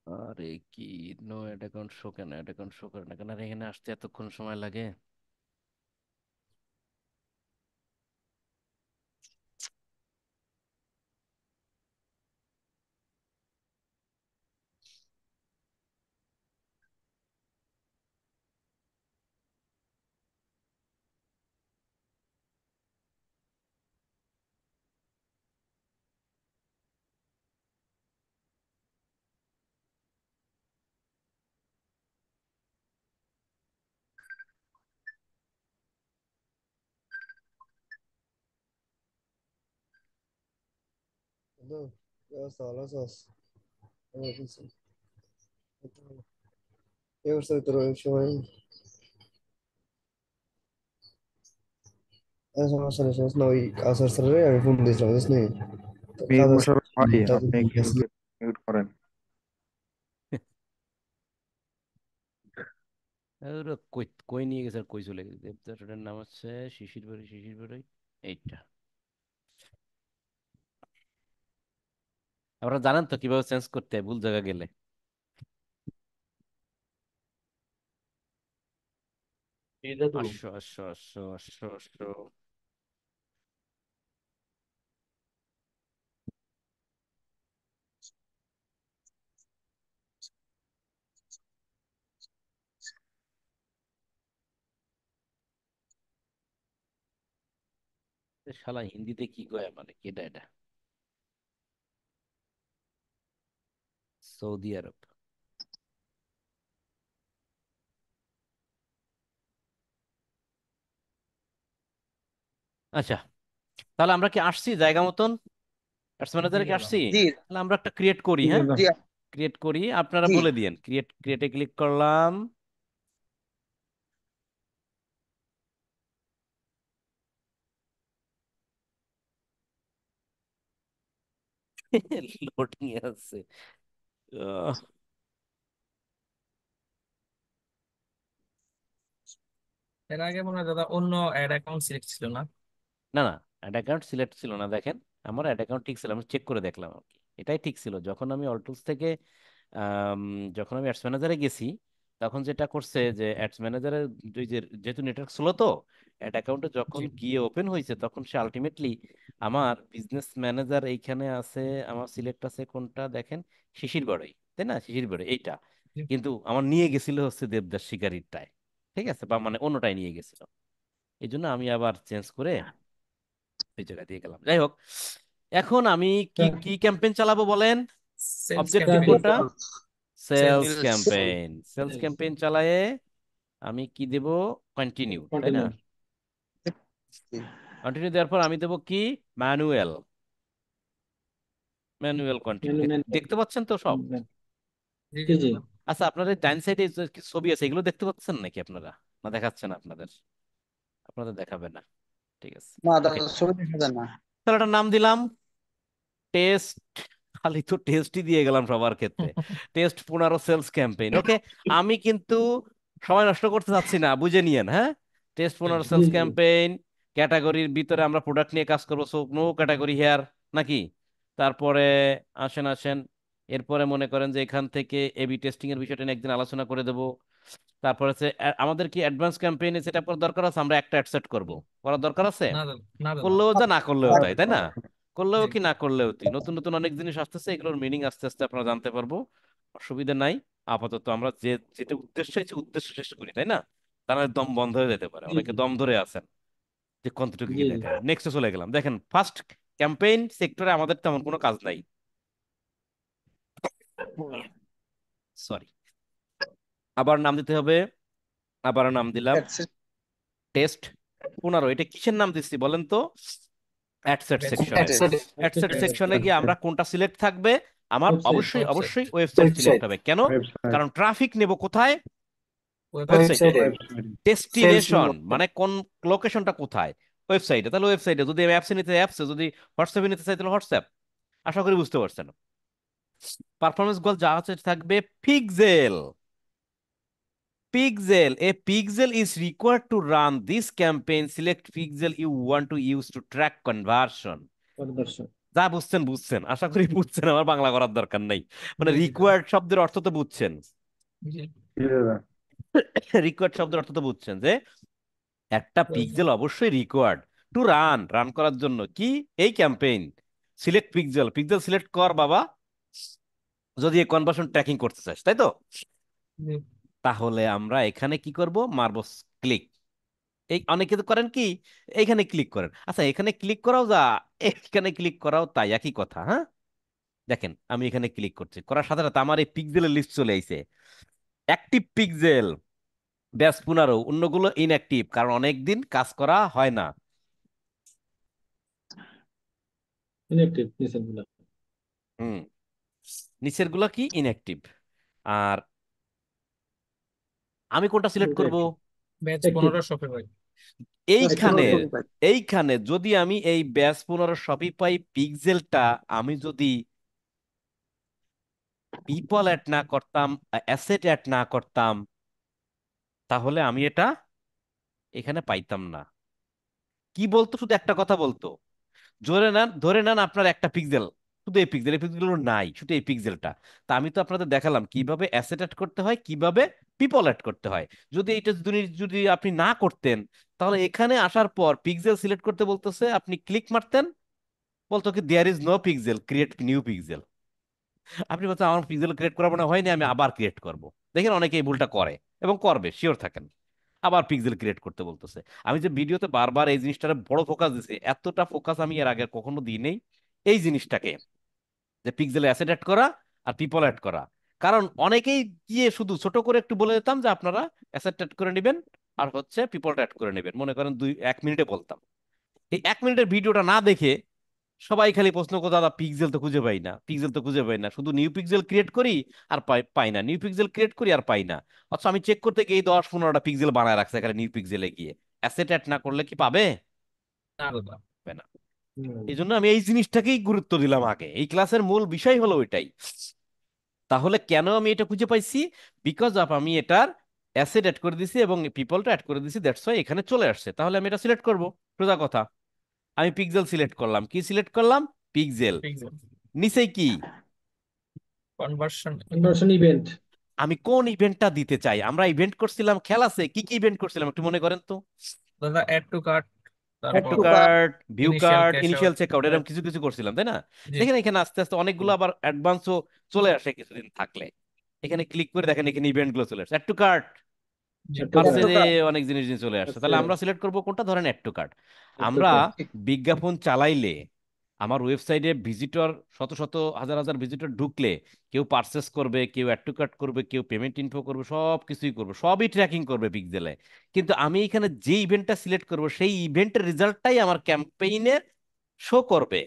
S1: আরে কি, নো অ্যাড অ্যাকাউন্ট শো, কেন অ্যাড অ্যাকাউন্ট শো করে না কেন? আরে এখানে আসতে এতক্ষণ সময় লাগে।
S4: Dur, ya salah sos. Eu gostei de ter o show aí. Essa nossa licença não, e a sastra আমি ফোন দিয়েছিলাম বুঝছিস নি? তো
S5: মীর
S4: কাজ
S5: মোশাররফ ভাই,
S4: তাদের
S5: আপনি একটু
S4: গেছে।
S5: মিউট করেন।
S1: ওরা কই কই নিয়ে গেছে আর কই চলে গেছে? দেবদাসের নাম হচ্ছে শিশির বাড়ি। এইটা আপনারা জানেন তো কিভাবে চেঞ্জ করতে হয় ভুল জায়গা গেলে?
S3: এটা তো
S1: আসো আসো আসো আসো আসো। এ শালা হিন্দিতে কি কয়, মানে কেডা এটা? সৌদি আরব। আচ্ছা, তাহলে আমরা কি আসছি জায়গা মতন? অ্যাডস
S2: জি
S1: ম্যানেজারে কি
S2: দাদা।
S1: আসছি?
S4: জি
S1: তাহলে আমরা একটা ক্রিয়েট করি,
S3: জি
S1: হ্যাঁ
S3: দাদা।
S4: জি
S1: ক্রিয়েট করি, আপনারা
S4: জি।
S1: বলে দিয়েন। ক্রিয়েটে ক্লিক করলাম। লোডিং আছে। আহ,
S2: এর আগে মনে হয় দাদা অন্য অ্যাড অ্যাকাউন্ট সিলেক্ট ছিল না।
S1: না না, অ্যাড অ্যাকাউন্ট সিলেক্ট ছিল না, দেখেন আমার অ্যাড অ্যাকাউন্ট ঠিক ছিল, আমি চেক করে দেখলাম আর কি, এটাই ঠিক ছিল। যখন আমি অলটুলস থেকে আম, যখন আমি অ্যাডস ম্যানেজারে গেছি, তখন যেটা করছে যে অ্যাডস ম্যানেজারে যেহেতু নেটওয়ার্ক স্লো তো অ্যাড অ্যাকাউন্টে যখন
S2: জি
S1: গিয়ে ওপেন হয়েছে তখন সে আলটিমেটলি আমার বিজনেস ম্যানেজার এইখানে আছে, আমার সিলেক্ট আছে কোনটা দেখেন, শিশির বড়ই, তাই না, শিশির বড়ই এইটা,
S2: জি
S1: কিন্তু আমার নিয়ে গেছিল হচ্ছে দেবদাস শিকারিরটায়, ঠিক আছে, বা মানে অন্যটায় নিয়ে গেছিল। এই জন্য আমি আবার চেঞ্জ করে ওই জায়গায় দিয়ে গেলাম। যাই হোক, এখন আমি কি কি ক্যাম্পেইন চালাবো বলেন?
S2: সেলস
S1: অবজেক্টিভ
S2: ক্যাম্পেইন
S1: কোনটা?
S2: Sales
S1: sales campaign. Sales campaign চালায়ে আমি কি দেব? কন্টিনিউ, তাই না?
S3: কন্টিনিউ।
S1: কন্টিনিউ দেওয়ার পর আমি দেবো কি? ম্যানুয়াল। Manual continue.
S3: ম্যানুয়াল।
S1: দেখতে পাচ্ছেন তো সব?
S2: জি
S3: জি
S2: জি
S3: জি
S2: দাদা
S1: আচ্ছা, আপনাদের ডাইন সাইডে ছবি আছে, এগুলো দেখতে পাচ্ছেন নাকি আপনারা, না দেখাচ্ছেন আপনাদের? আপনাদের দেখাবে না, ঠিক আছে।
S5: না
S1: ওকে,
S5: দাদা ছবি দেখা যায় না।
S1: তাহলে একটা নাম দিলাম টেস্ট। খালি তো টেস্টই দিয়ে গেলাম সবার ক্ষেত্রে। Test 15 sales campaign. ওকে, আমি কিন্তু সময় নষ্ট করতে চাচ্ছি না, বুঝে নিয়েন, হ্যাঁ। টেস্ট
S2: জি
S1: 15
S3: জি
S1: সেলস
S3: জি
S1: ক্যাম্পেইন, ক্যাটাগরির ভিতরে আমরা প্রোডাক্ট নিয়ে কাজ করবো, সো নো ক্যাটাগরি হেয়ার, নাকি? তারপরে আসেন আসেন, এরপরে মনে করেন যে এখান থেকে এবি টেস্টিং এর বিষয়টা নিয়ে একদিন আলোচনা করে দেবো। তারপরে হচ্ছে আমাদের কি অ্যাডভান্স ক্যাম্পেইনে সেটা করার দরকার আছে? আমরা একটা অ্যাডসেট করব, করার দরকার আছে।
S2: না দাদা না দাদা
S1: করলেও যা, না করলেও তাই, তাই না? করলেও
S2: জি
S1: কি, না করলেও তুই, নতুন নতুন অনেক জিনিস আসতেছে, এগুলোর মিনিং আস্তে আস্তে আপনারা জানতে পারবো, অসুবিধা নাই। আপাতত আমরা যে যেটা উদ্দেশ্য হয়েছে উদ্দেশ্য শেষ করি, তাই না? তাহলে দম বন্ধ হয়ে যেতে পারে,
S3: জি
S1: অনেকে
S3: জি
S1: দম ধরে আছেন যে কতটুকু
S3: জি
S1: কি
S3: জি
S1: দেখাবে। নেক্সটে চলে গেলাম, দেখেন ফার্স্ট ক্যাম্পেইন সেক্টরে আমাদের তেমন কোনো কাজ নাই, সরি। আবার নাম দিতে হবে, আবার নাম দিলাম টেস্ট 15। এটা কিসের নাম দিচ্ছি বলেন তো? অ্যাডসেট সেকশনের।
S2: ব্যাচ
S1: অ্যাডসেট সেকশনে গিয়ে আমরা
S4: ওয়েবসাইট।
S1: কোনটা সিলেক্ট থাকবে? আমার অবশ্যই
S2: ওয়েবসাইট
S1: অবশ্যই ওয়েবসাইট সিলেক্ট হবে। কেন? কারণ ট্রাফিক নেব কোথায়? ওয়েবসাইটে।
S4: ওয়েবসাইটে।
S1: ডেস্টিনেশন মানে কোন লোকেশনটা কোথায়? ওয়েবসাইটে। তাহলে ওয়েবসাইটে, যদি আমি অ্যাপসে নিতে অ্যাপসে, যদি হোয়াটসঅ্যাপে নিতে চাই তাহলে হোয়াটসঅ্যাপ। আশা করি বুঝতে পারছেন। পারফরমেন্স গোল যা আছে থাকবে pixel. Pixel. A pixel is required to run this campaign. Select pixel you want to use to track conversion.
S3: পরিদর্শন।
S1: যা বুঝছেন বুঝছেন, আশা করি বুঝছেন, আমার বাংলা করার দরকার নাই। মানে
S2: জি জি দাদা
S1: রিকোয়ার্ড শব্দের অর্থ তো বুঝছেন।
S2: জি
S4: জি দাদা।
S1: রিকোয়ার্ড শব্দের অর্থ তো বুঝছেন যে একটা পিক্সেল অবশ্যই রিকোয়ার্ড টু রান, রান করার জন্য কি এই campaign. Select pixel, pixel select কর বাবা, যদি এই কনভার্সন ট্র্যাকিং করতে চাস, তাই তো?
S2: জি
S1: তাহলে আমরা এখানে কি করব? মারবো ক্লিক। এই অনেকে তো করেন কি, এইখানে ক্লিক করেন। আচ্ছা, এখানে ক্লিক করাও যা, এখানে ক্লিক করাও তাই, একই কথা, হ্যাঁ। দেখেন আমি এখানে ক্লিক করছি, করার সাথে সাথে আমার এই পিক্সেলের লিস্ট চলে আইছে। অ্যাক্টিভ পিক্সেল ব্যাস 15, অন্যগুলো ইনঅ্যাক্টিভ, কারণ অনেকদিন কাজ করা হয় না।
S3: ইনঅ্যাক্টিভ নিচের গুলা।
S1: হুম, নিচের গুলো কি ইনঅ্যাক্টিভ। আর আমি কোনটা সিলেক্ট
S3: ওটা
S1: করব?
S3: অ্যাক্টিভ।
S2: Batch
S3: active.
S2: 15 শপিফাই
S1: এইখানে,
S3: অ্যাক্টিভ।
S1: এইখানে যদি আমি এই ব্যাস 15 শপিফাই পিক্সেলটা আমি যদি পিপল অ্যাড না করতাম, অ্যাসেট অ্যাড না করতাম, তাহলে আমি এটা এখানে পাইতাম না। কি বলতো? শুধু একটা কথা বলতো, ধরে নেন আপনার একটা পিক্সেল, শুধু এই পিক্সেল, এই পিক্সেলগুলো নাই, শুধু এই পিক্সেলটা। তা আমি তো আপনাদের দেখালাম কিভাবে অ্যাসেট অ্যাড করতে হয়, কিভাবে পিপল অ্যাড করতে হয়। যদি এটা যদি আপনি না করতেন, তাহলে এখানে আসার পর পিক্সেল সিলেক্ট করতে বলতেছে, আপনি ক্লিক মারতেন, বলতো কি there is no pixel, create new pixel. আপনি বলছেন আমার পিক্সেল ক্রিয়েট করা মনে হয়নি, আমি আবার ক্রিয়েট করব। দেখেন অনেকে এই ভুলটা করে এবং করবে, শিওর থাকেন। আবার পিক্সেল ক্রিয়েট করতে বলতেছে। আমি যে ভিডিওতে বারবার এই জিনিসটার বড় ফোকাস দিছি, এতটা ফোকাস আমি এর আগে কখনো দিই নেই এই জিনিসটাকে, যে পিক্সেলে অ্যাসেট অ্যাড করা আর পিপল অ্যাড করা। কারণ অনেকেই গিয়ে শুধু ছোট করে একটু বলে দিতাম যে আপনারা অ্যাসেট অ্যাড করে নেবেন আর হচ্ছে পিপলটা অ্যাড করে নেবেন, মনে করেন 1 মিনিটে বলতাম। এই 1 মিনিটের ভিডিওটা না দেখে সবাই খালি প্রশ্ন করতো, দাদা পিক্সেল তো খুঁজে পাই না, পিক্সেল তো খুঁজে পাই না, শুধু নিউ পিক্সেল ক্রিয়েট করি আর পাই পাই না, নিউ পিক্সেল ক্রিয়েট করি আর পাই না। অথচ আমি চেক করতে গিয়ে 10-15টা পিক্সেল বানায় রাখছে এখানে, নিউ পিক্সেলে গিয়ে অ্যাসেট অ্যাড না করলে কি পাবে?
S2: না দাদা
S1: পাবে না। এই জন্য আমি এই জিনিসটাকেই গুরুত্ব দিলাম আগে, এই ক্লাসের মূল বিষয় হলো ওইটাই। তাহলে কেন আমি এটা খুঁজে পাইছি? বিকজ অফ আমি এটার অ্যাসেট অ্যাড করে দিছি এবং পিপলটা অ্যাড করে দিছি, দ্যাটস ওয়াই এখানে চলে আসছে। তাহলে আমি এটা সিলেক্ট করব, সোজা কথা। আমি পিক্সেল সিলেক্ট করলাম, কি সিলেক্ট করলাম? পিক্সেল।
S2: পিক্সেল
S1: নিচে কি?
S2: Conversion
S3: conversion event.
S1: আমি কোন ইভেন্টটা দিতে চাই। আমরা ইভেন্ট করছিলাম, খেয়াল আছে কি কি ইভেন্ট করছিলাম একটু মনে করেন তো?
S2: দাদা add to cart,
S1: add to
S2: তারপর
S5: একটু
S1: cart, view
S2: initial
S1: cart,
S2: cash
S1: initial
S2: out.
S1: Check out, এরকম কিছু কিছু করছিলাম তাই না?
S2: জি
S1: দেখেন এখানে আস্তে আস্তে অনেকগুলো আবার অ্যাডভান্সও চলে আসে কিছুদিন থাকলে। এখানে ক্লিক করে দেখেন এখানে ইভেন্ট গুলো চলে আসে। অ্যাড টু কার্ট,
S2: জি
S3: একটু কার্ড
S5: একটু
S1: পার্সেজে
S5: কাজ
S1: অনেক জিনিস চলে আসছে।
S3: আছে,
S1: তাহলে আমরা সিলেক্ট করব কোনটা? ধরেন অ্যাড টু কার্ট।
S3: একটু
S1: আমরা
S3: কার্ড।
S1: বিজ্ঞাপন চালাইলে আমার ওয়েবসাইটে ভিজিটর শত শত হাজার হাজার ভিজিটর ঢুকলে কেউ পারচেস করবে, কেউ অ্যাড টু কার্ট করবে, কেউ পেমেন্ট ইনফো করবে, সব কিছুই করবে, সবই ট্র্যাকিং করবে পিক্সেলে। কিন্তু আমি এখানে যে ইভেন্টটা সিলেক্ট করব সেই ইভেন্টের রেজাল্টটাই আমার ক্যাম্পেইনে শো করবে,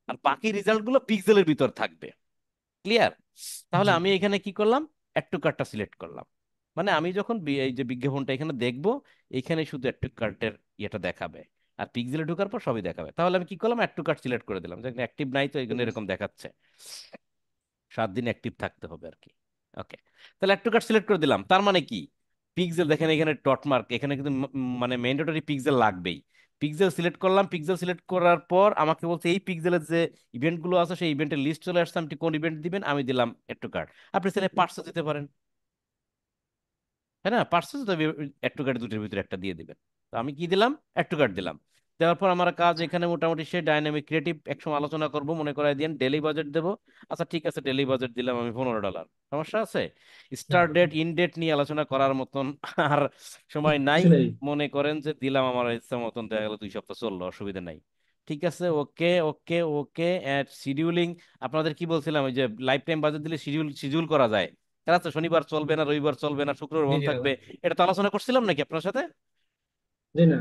S1: আর বাকি রেজাল্টগুলো পিক্সেলের ভিতর থাকবে। ক্লিয়ার? তাহলে
S2: জি
S1: আমি এখানে কি করলাম? অ্যাড টু কার্টটা সিলেক্ট করলাম। মানে আমি যখন এই যে বিজ্ঞাপনটা এখানে দেখবো, এখানে শুধু অ্যাড টু কার্টের ইয়েটা দেখাবে, আর পিক্সেলে ঢোকার পর সবই দেখাবে। তাহলে আমি কি করলাম? অ্যাড টু কার্ট সিলেক্ট করে দিলাম, যে অ্যাক্টিভ নাই তো এই জন্য এরকম দেখাচ্ছে। 7 দিন অ্যাক্টিভ থাকতে হবে আর কি। ওকে, তাহলে অ্যাড টু কার্ট সিলেক্ট করে দিলাম। তার মানে কি? পিক্সেল দেখেন এখানে ডট মার্ক, এখানে কিন্তু মানে ম্যান্ডেটরি পিক্সেল লাগবেই। পিক্সেল সিলেক্ট করলাম, পিক্সেল সিলেক্ট করার পর আমাকে বলছে এই পিক্সেলের যে ইভেন্ট গুলো আছে সেই ইভেন্টের লিস্ট চলে আসছে, আপনি কোন ইভেন্ট দিবেন, আমি দিলাম অ্যাড টু কার্ট। আপনি চাইলে পার্টসও দিতে পারেন, তাই না? পার্সেস তো অ্যাড টু কার্ট দুটোর ভিতরে একটা দিয়ে দিবেন। তো আমি কি দিলাম? অ্যাড টু কার্ট দিলাম। দেওয়ার পর আমার কাজ এখানে মোটামুটি সে ডাইনামিক ক্রিয়েটিভ একসময় আলোচনা করব, মনে করাই দিন ডেইলি বাজেট দেবো। আচ্ছা ঠিক আছে, ডেইলি বাজেট দিলাম আমি $15। সমস্যা আছে? স্টার ডেট ইন ডেট নিয়ে আলোচনা করার মতন আর সময় নাই।
S3: কিছু নেই।
S1: মনে করেন যে দিলাম, আমার ইচ্ছা মতন দেখা গেল 2 সপ্তাহ চললো, অসুবিধা নাই। ঠিক আছে, ওকে ওকে ওকে। শিডিউলিং, আপনাদের কি বলছিলাম ওই যে লাইফ টাইম বাজেট দিলে শিডিউল শিডিউল করা যায়। তারা তো শনিবার চলবে না, রবিবার চলবে না, শুক্রবার
S2: জি
S1: বন্ধ
S2: জি দাদা।
S1: থাকবে। এটা তো আলোচনা করছিলাম নাকি আপনার সাথে?
S3: জি না,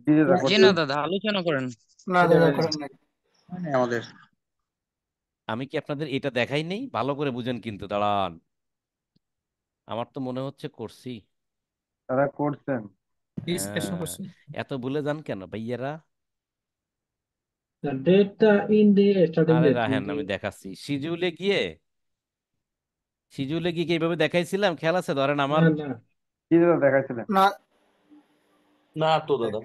S5: জি দাদা
S6: জি
S5: করছি
S6: না দাদা, আলোচনা করেন।
S7: না
S3: সেটা
S7: দাদা
S3: হয় না।
S7: করেন নাই।
S5: হয়নি আমাদের।
S1: আমি কি আপনাদের এটা দেখাই নেই? ভালো করে বুঝেন কিন্তু, দাঁড়ান। আমার তো মনে হচ্ছে করছি।
S5: দাদা করছেন।
S2: ডিসকাশন
S1: হ্যাঁ,
S2: করছেন।
S1: এত ভুলে যান কেন ভাইয়ারা?
S3: ডেটটা ইন দিয়ে স্টার্টিং
S1: আরে
S3: ডেট
S1: রাহেন, আমি দেখাচ্ছি। শিডিউলে গিয়ে, শিডিউলে গিয়ে কি এইভাবে দেখাইছিলাম? খেয়াল আছে? ধরেন আমার
S3: না না,
S5: কি দাদা দেখাইছিলেন?
S7: না
S8: না তো দাদা।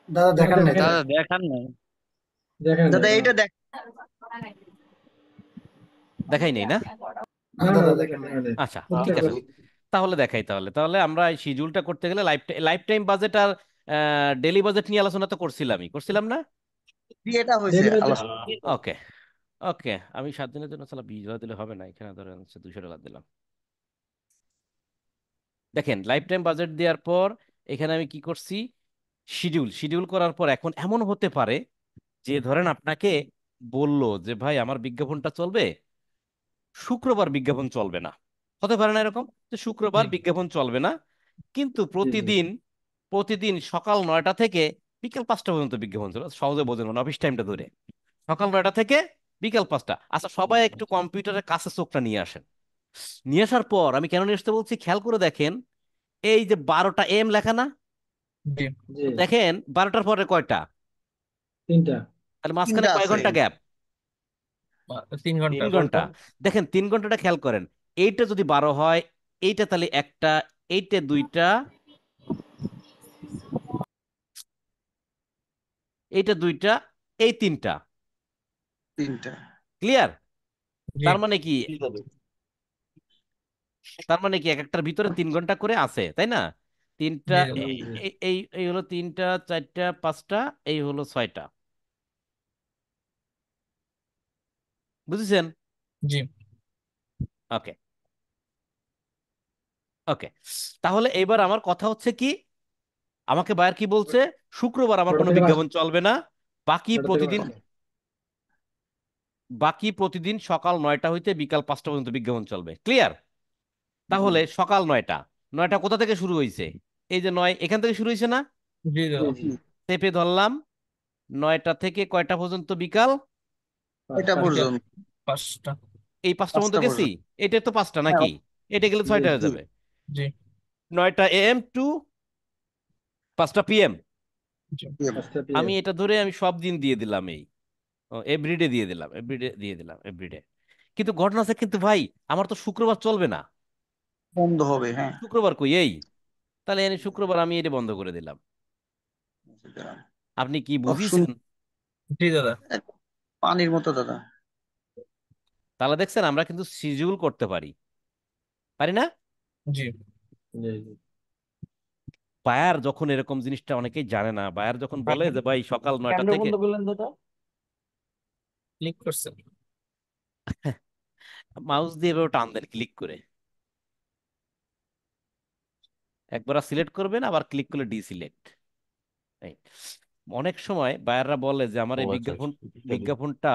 S7: দাদা দেখান নাই।
S3: দেখেন
S6: দাদা দেখান নাই।
S3: দেখেন
S5: দাদা
S3: না
S5: এইটা দেখ।
S1: দেখাই নেই না?
S7: না
S3: না
S7: দাদা
S3: না,
S7: দেখেন নাই।
S1: আচ্ছা
S8: না
S1: ঠিক
S3: চেষ্টা
S1: আছে,
S3: করছি।
S1: তাহলে দেখাই। তাহলে আমরা এই শিডিউলটা করতে গেলে লাইফ টাইম বাজেট আর ডেলি বাজেট নিয়ে আলোচনা তো করছিলাম না?
S5: এটা হয়েছে
S3: ডেলিভারি
S5: আলোচনা।
S1: ওকে ওকে। আমি 7 দিনের জন্য সালা $20 দিলে হবে না, এখানে ধরেন হচ্ছে $200 দিলাম। দেখেন লাইফ টাইম বাজেট দেওয়ার পর এখানে আমি কি করছি? শিডিউল করার পর এখন এমন হতে পারে যে ধরেন আপনাকে বলল যে ভাই আমার বিজ্ঞাপনটা চলবে, শুক্রবার বিজ্ঞাপন চলবে না। হতে পারে না এরকম যে
S2: জি
S1: শুক্রবার বিজ্ঞাপন চলবে না, কিন্তু
S3: জি জি
S1: প্রতিদিন প্রতিদিন সকাল 9টা থেকে বিকেল 5টা পর্যন্ত বিজ্ঞাপন চলবে। সহজে বোঝেন মানে অফিস টাইমটা ধরে, সকাল 9টা থেকে বিকেল 5টা। আচ্ছা সবাই একটু কম্পিউটারের কাছে চোখটা নিয়ে আসেন। নিয়ে আসার পর আমি কেন নিয়ে আসতে বলছি খেয়াল করে দেখেন, এই যে 12টা লেখা না?
S2: জি
S3: জি।
S1: তো দেখেন 12টার পরে কয়টা?
S3: তিনটা।
S1: তাহলে মাঝখানে
S5: তিনটা
S1: কয়
S5: আছে।
S1: ঘন্টা গ্যাপ?
S2: 3 ঘন্টা।
S1: 3 ঘন্টা। দেখেন 3 ঘন্টাটা খেয়াল করেন। এইটা যদি 12 হয়, এইটা তাহলে একটা, এইটা দুইটা, এইটা দুইটা, এই তিনটা।
S5: তিনটা।
S1: ক্লিয়ার?
S2: জি
S1: তার মানে কি?
S8: কি দাদা?
S1: তার মানে কি এক একটার ভিতরে 3 ঘন্টা করে আছে, তাই না? তিনটা,
S2: জি দাদা।
S1: এই
S3: জি
S1: এই এই এই হলো তিনটা, চারটা, পাঁচটা, এই হলো 6টা। বুঝেছেন?
S2: জি
S1: ওকে ওকে। তাহলে এবার আমার কথা হচ্ছে কি, আমাকে বায়ার কি বলছে? শুক্রবার আমার
S3: ছটা
S1: কোনো
S3: থেকে
S1: বিজ্ঞাপন
S3: পাঁচটা।
S1: চলবে না। বাকি
S3: ছটা থেকে
S1: প্রতিদিন,
S3: পাঁচটা।
S1: সকাল 9টা হইতে বিকাল 5টা পর্যন্ত বিজ্ঞাপন চলবে। ক্লিয়ার? তাহলে সকাল 9টা, 9টা কোথা থেকে শুরু হয়েছে? এই যে 9 এখান থেকে শুরু হয়েছে না?
S2: জি
S3: জি
S2: দাদা।
S3: জি।
S1: চেপে ধরলাম। 9টা থেকে কয়টা পর্যন্ত? বিকাল
S5: এটা
S3: পাঁচটা।
S2: বিকেল
S5: পর্যন্ত।
S2: 5টা।
S1: এই 5টা মধ্যে
S5: 5টা
S1: গেছি।
S5: পর্যন্ত।
S1: এটা তো 5টা
S5: হ্যাঁ।
S1: নাকি? এটা গেলে
S3: জি
S1: 6টা হয়ে
S5: জি
S1: যাবে।
S2: জি
S1: 9টা টু 5টা PM।
S2: জি
S3: পাঁচটা
S1: আমি
S3: PM।
S1: এটা ধরে আমি সব দিন দিয়ে দিলাম, এই এভরিডে দিয়ে দিলাম, এভরিডে। কিন্তু ঘটনা আছে কিন্তু ভাই, আমার তো শুক্রবার চলবে না।
S5: বন্ধ হবে, হ্যাঁ।
S1: শুক্রবার কই এই? তাহলে শুক্রবার আমি এটা বন্ধ করে দিলাম। আপনি কি
S5: অপশন
S1: বুঝিয়েছেন?
S2: জি দাদা।
S5: পানির মতো দাদা।
S1: তাহলে দেখছেন আমরা কিন্তু শিডিউল করতে পারি, পারি না?
S2: জি
S3: জি জি।
S1: বায়ার যখন এরকম জিনিসটা অনেকেই জানে না, বায়ার যখন বলে যে ভাই সকাল 9টা
S8: কেমনে
S1: থেকে,
S8: বন্ধ করলেন দাদা?
S2: ক্লিক করছেন।
S1: মাউস দিয়ে এভাবে টান দেন ক্লিক করে, একবার সিলেক্ট করবেন আবার ক্লিক করলে ডিসিলেক্ট। অনেক সময় বায়াররা বলে যে আমার
S8: ও
S1: এই
S8: আচ্ছা
S1: বিজ্ঞাপন,
S8: আচ্ছা।
S1: বিজ্ঞাপনটা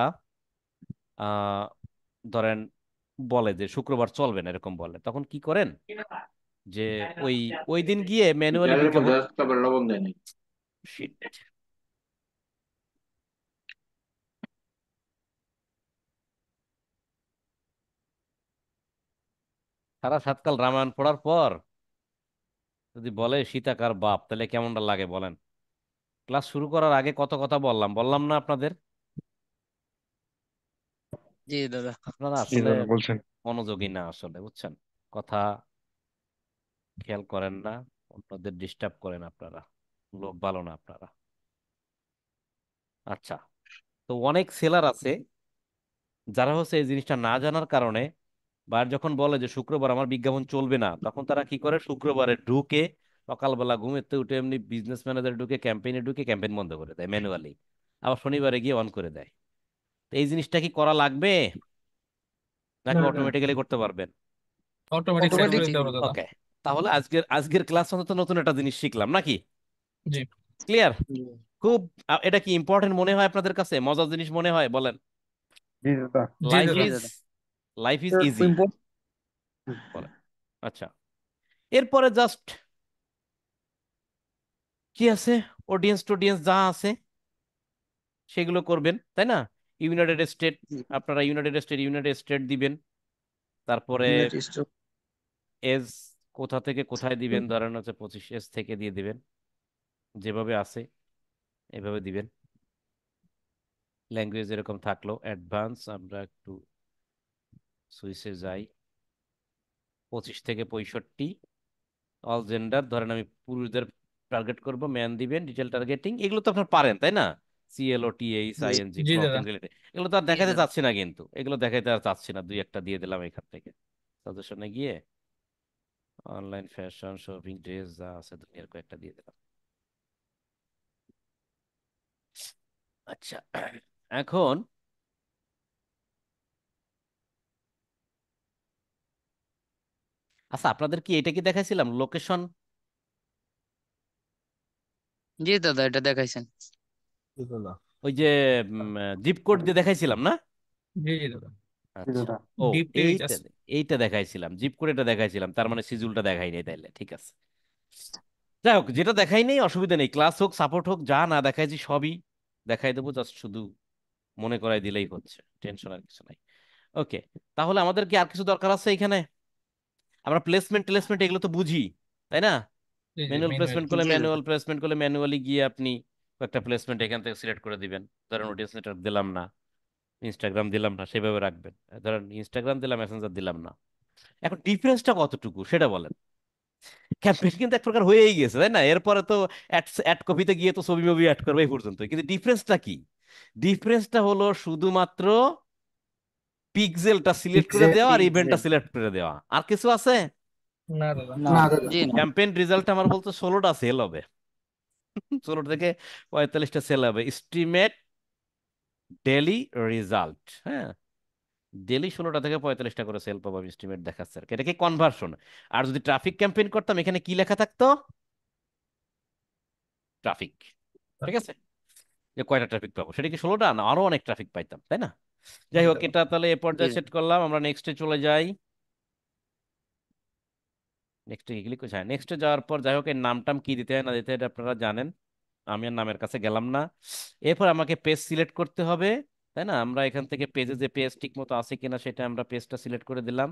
S1: আহ ধরেন বলে যে শুক্রবার চলবে না এরকম বলে, তখন কি করেন যে ওই ওই দিন গিয়ে ম্যানুয়ালি
S8: Jalan
S1: বিজ্ঞাপন,
S8: pada kabar lawang deh nih.
S1: Shit. সারা সাতকাল রামায়ণ পড়ার পর যদি বলে সীতাকার বাপ, তাহলে কেমনটা লাগে বলেন? ক্লাস শুরু করার আগে কত কথা বললাম, বললাম না আপনাদের?
S6: জি দাদা।
S1: আপনারা
S4: জি
S1: আসলে
S4: দাদা বলছেন।
S1: মনোযোগী না আসলে, বুঝছেন? কথা খেয়াল করেন না, অন্যদের ডিস্টার্ব করেন আপনারা, লোক ভালো না আপনারা। আচ্ছা, তো অনেক সেলার আছে যারা হচ্ছে এই জিনিসটা না জানার কারণে, বা যখন বলে যে শুক্রবার আমার বিজ্ঞাপন চলবে না, তখন তারা কি করে শুক্রবারে ঢুকে সকালবেলা ঘুমেতে উঠে এমনি বিজনেস ম্যানেজার ঢুকে ক্যাম্পেইনে ঢুকে ক্যাম্পেইন বন্ধ করে দেয় ম্যানুয়ালি, আবার শনিবারে গিয়ে অন করে দেয়। তো এই জিনিসটা কি করা লাগবে নাকি
S3: না না।
S1: অটোমেটিক্যালি করতে পারবেন?
S2: Automatic set
S6: automatic.
S2: করে দিতে হবে দাদা।
S1: ওকে, তাহলে আজকের আজকের ক্লাস অন্তত নতুন একটা জিনিস শিখলাম নাকি?
S2: জি
S1: ক্লিয়ার?
S3: জি
S1: খুব এটা কি ইম্পর্টেন্ট মনে হয় আপনাদের কাছে, মজার জিনিস মনে হয় বলেন?
S4: জি দাদা।
S2: জি
S1: লাইফ
S6: জি
S2: দাদা।
S1: ইজ,
S6: দাদা।
S1: Life is easy
S5: important.
S1: বলেন। আচ্ছা, এরপরে জাস্ট কি আছে, অডিয়েন্স টডিয়েন্স যা আছে সেগুলো করবেন, তাই না? ইউনাইটেড স্টেট, আপনারা ইউনাইটেড স্টেট দিবেন। তারপরে এজ কোথা থেকে কোথায় দিবেন, ধরেন হচ্ছে 25 এজ থেকে দিয়ে দিবেন, যেভাবে আছে এভাবে দিবেন। ল্যাঙ্গুয়েজ এরকম থাকলো অ্যাডভান্স, আমরা একটু সুইসে যাই, 25 থেকে 65, অল জেন্ডার, ধরেন আমি পুরুষদের টার্গেট করব, ম্যান দিবেন, ডিটেল টার্গেটিং, এগুলো তো আপনার পারেন তাই না? CLOTHING,
S2: জি
S1: ক্লথিং
S2: দাদা।
S1: রিলেটেড, এগুলো তো আর
S6: জি
S1: দেখাতে
S6: দাদা।
S1: চাচ্ছি না, কিন্তু এগুলো দেখাতে আর চাচ্ছি না, দুই একটা দিয়ে দিলাম এখান থেকে সাজেশনে গিয়ে, অনলাইন ফ্যাশন শপিং ড্রেস যা আছে দুনিয়ার কয়েকটা দিয়ে দিলাম। আচ্ছা, এখন আচ্ছা, আপনাদের কি এটা কি দেখাইছিলাম লোকেশন,
S6: জি দাদা, এটা দেখাইছেন।
S4: জি দাদা।
S1: ওই যে জিপ কোড দিয়ে দেখাইছিলাম না?
S2: জি জি দাদা।
S4: জি
S1: আচ্ছা,
S4: দাদা।
S1: ও
S2: ডিপ টেরিজ
S1: এইটা,
S2: আছে।
S1: এইটা দেখাইছিলাম, জিপ কোড এটা দেখাইছিলাম, তার মানে সিজুলটা দেখাই নাই তাইলে, ঠিক আছে। যাই হোক, যেটা দেখাই নেই অসুবিধা নেই, ক্লাস হোক সাপোর্ট হোক যা না দেখাইছি সবই দেখাই দেবো, জাস্ট শুধু মনে করাই দিলেই হচ্ছে, টেনশন আর কিছু নাই। ওকে, তাহলে আমাদের কি আর কিছু দরকার আছে এখানে? আমরা প্লেসমেন্ট টেলেসমেন্ট এগুলো তো বুঝি, তাই না?
S2: জি জি
S1: ম্যানুয়াল
S2: ম্যানুয়াল।
S1: প্লেসমেন্ট করলে
S5: জি দাদা।
S1: ম্যানুয়াল প্লেসমেন্ট করলে ম্যানুয়ালি গিয়ে আপনি একটা প্লেসমেন্ট এখান থেকে সিলেক্ট করে দিবেন। ধরেন অডিয়েন্স নেটওয়ার্ক দিলাম না, ইনস্টাগ্রাম দিলাম না, সেভাবে রাখবেন। ধরেন ইনস্টাগ্রাম দিলাম, মেসেঞ্জার দিলাম না। এখন ডিফারেন্সটা কতটুকু সেটা বলেন। ক্যাম্পেইন কিন্তু এক প্রকার হয়েই গেছে তাই না, এরপরে তো অ্যাড অ্যাড কপিতে গিয়ে তো ছবি মবি অ্যাড করবে এই পর্যন্ত, কিন্তু ডিফারেন্সটা কি? ডিফারেন্সটা হলো শুধুমাত্র পিক্সেলটা সিলেক্ট করে দেওয়া আর ইভেন্টটা সিলেক্ট করে দেওয়া, আর কিছু আছে?
S2: না দাদা।
S5: না
S7: না দাদা।
S6: জি না।
S1: ক্যাম্পেইন রেজাল্ট আমার বলতে 16টা সেল হবে, 16 থেকে 45টা সেল হবে, এস্টিমেট ডেলি রেজাল্ট। হ্যাঁ, ডেলি 16টা থেকে 45টা করে সেল পাবো আমি, এস্টিমেট দেখাচ্ছে আর কি। এটা কি কনভার্সন? আর যদি ট্রাফিক ক্যাম্পেইন করতাম, এখানে কি লেখা থাকতো? ট্রাফিক, ঠিক আছে, যে কয়টা ট্রাফিক পাবো, সেটা কি 16টা না আরো অনেক ট্রাফিক পাইতাম, তাই না? যাই
S2: জি
S1: হোক,
S2: দাদা।
S1: এটা তাহলে এ
S6: জি
S1: পর্যায়ে সেট
S6: দাদা।
S1: করলাম, আমরা নেক্সটে চলে যাই। নেক্সটে কি ক্লিক করছি? হ্যাঁ, নেক্সটে যাওয়ার পর যাই হোক এর নাম টাম কি দিতে হয় না দিতে হয় এটা আপনারা জানেন, আমি আর নামের কাছে গেলাম না। এরপর আমাকে পেজ সিলেক্ট করতে হবে, তাই না? আমরা এখান থেকে পেজে যে পেজ ঠিক মতো আছে কিনা সেটা আমরা পেজটা সিলেক্ট করে দিলাম।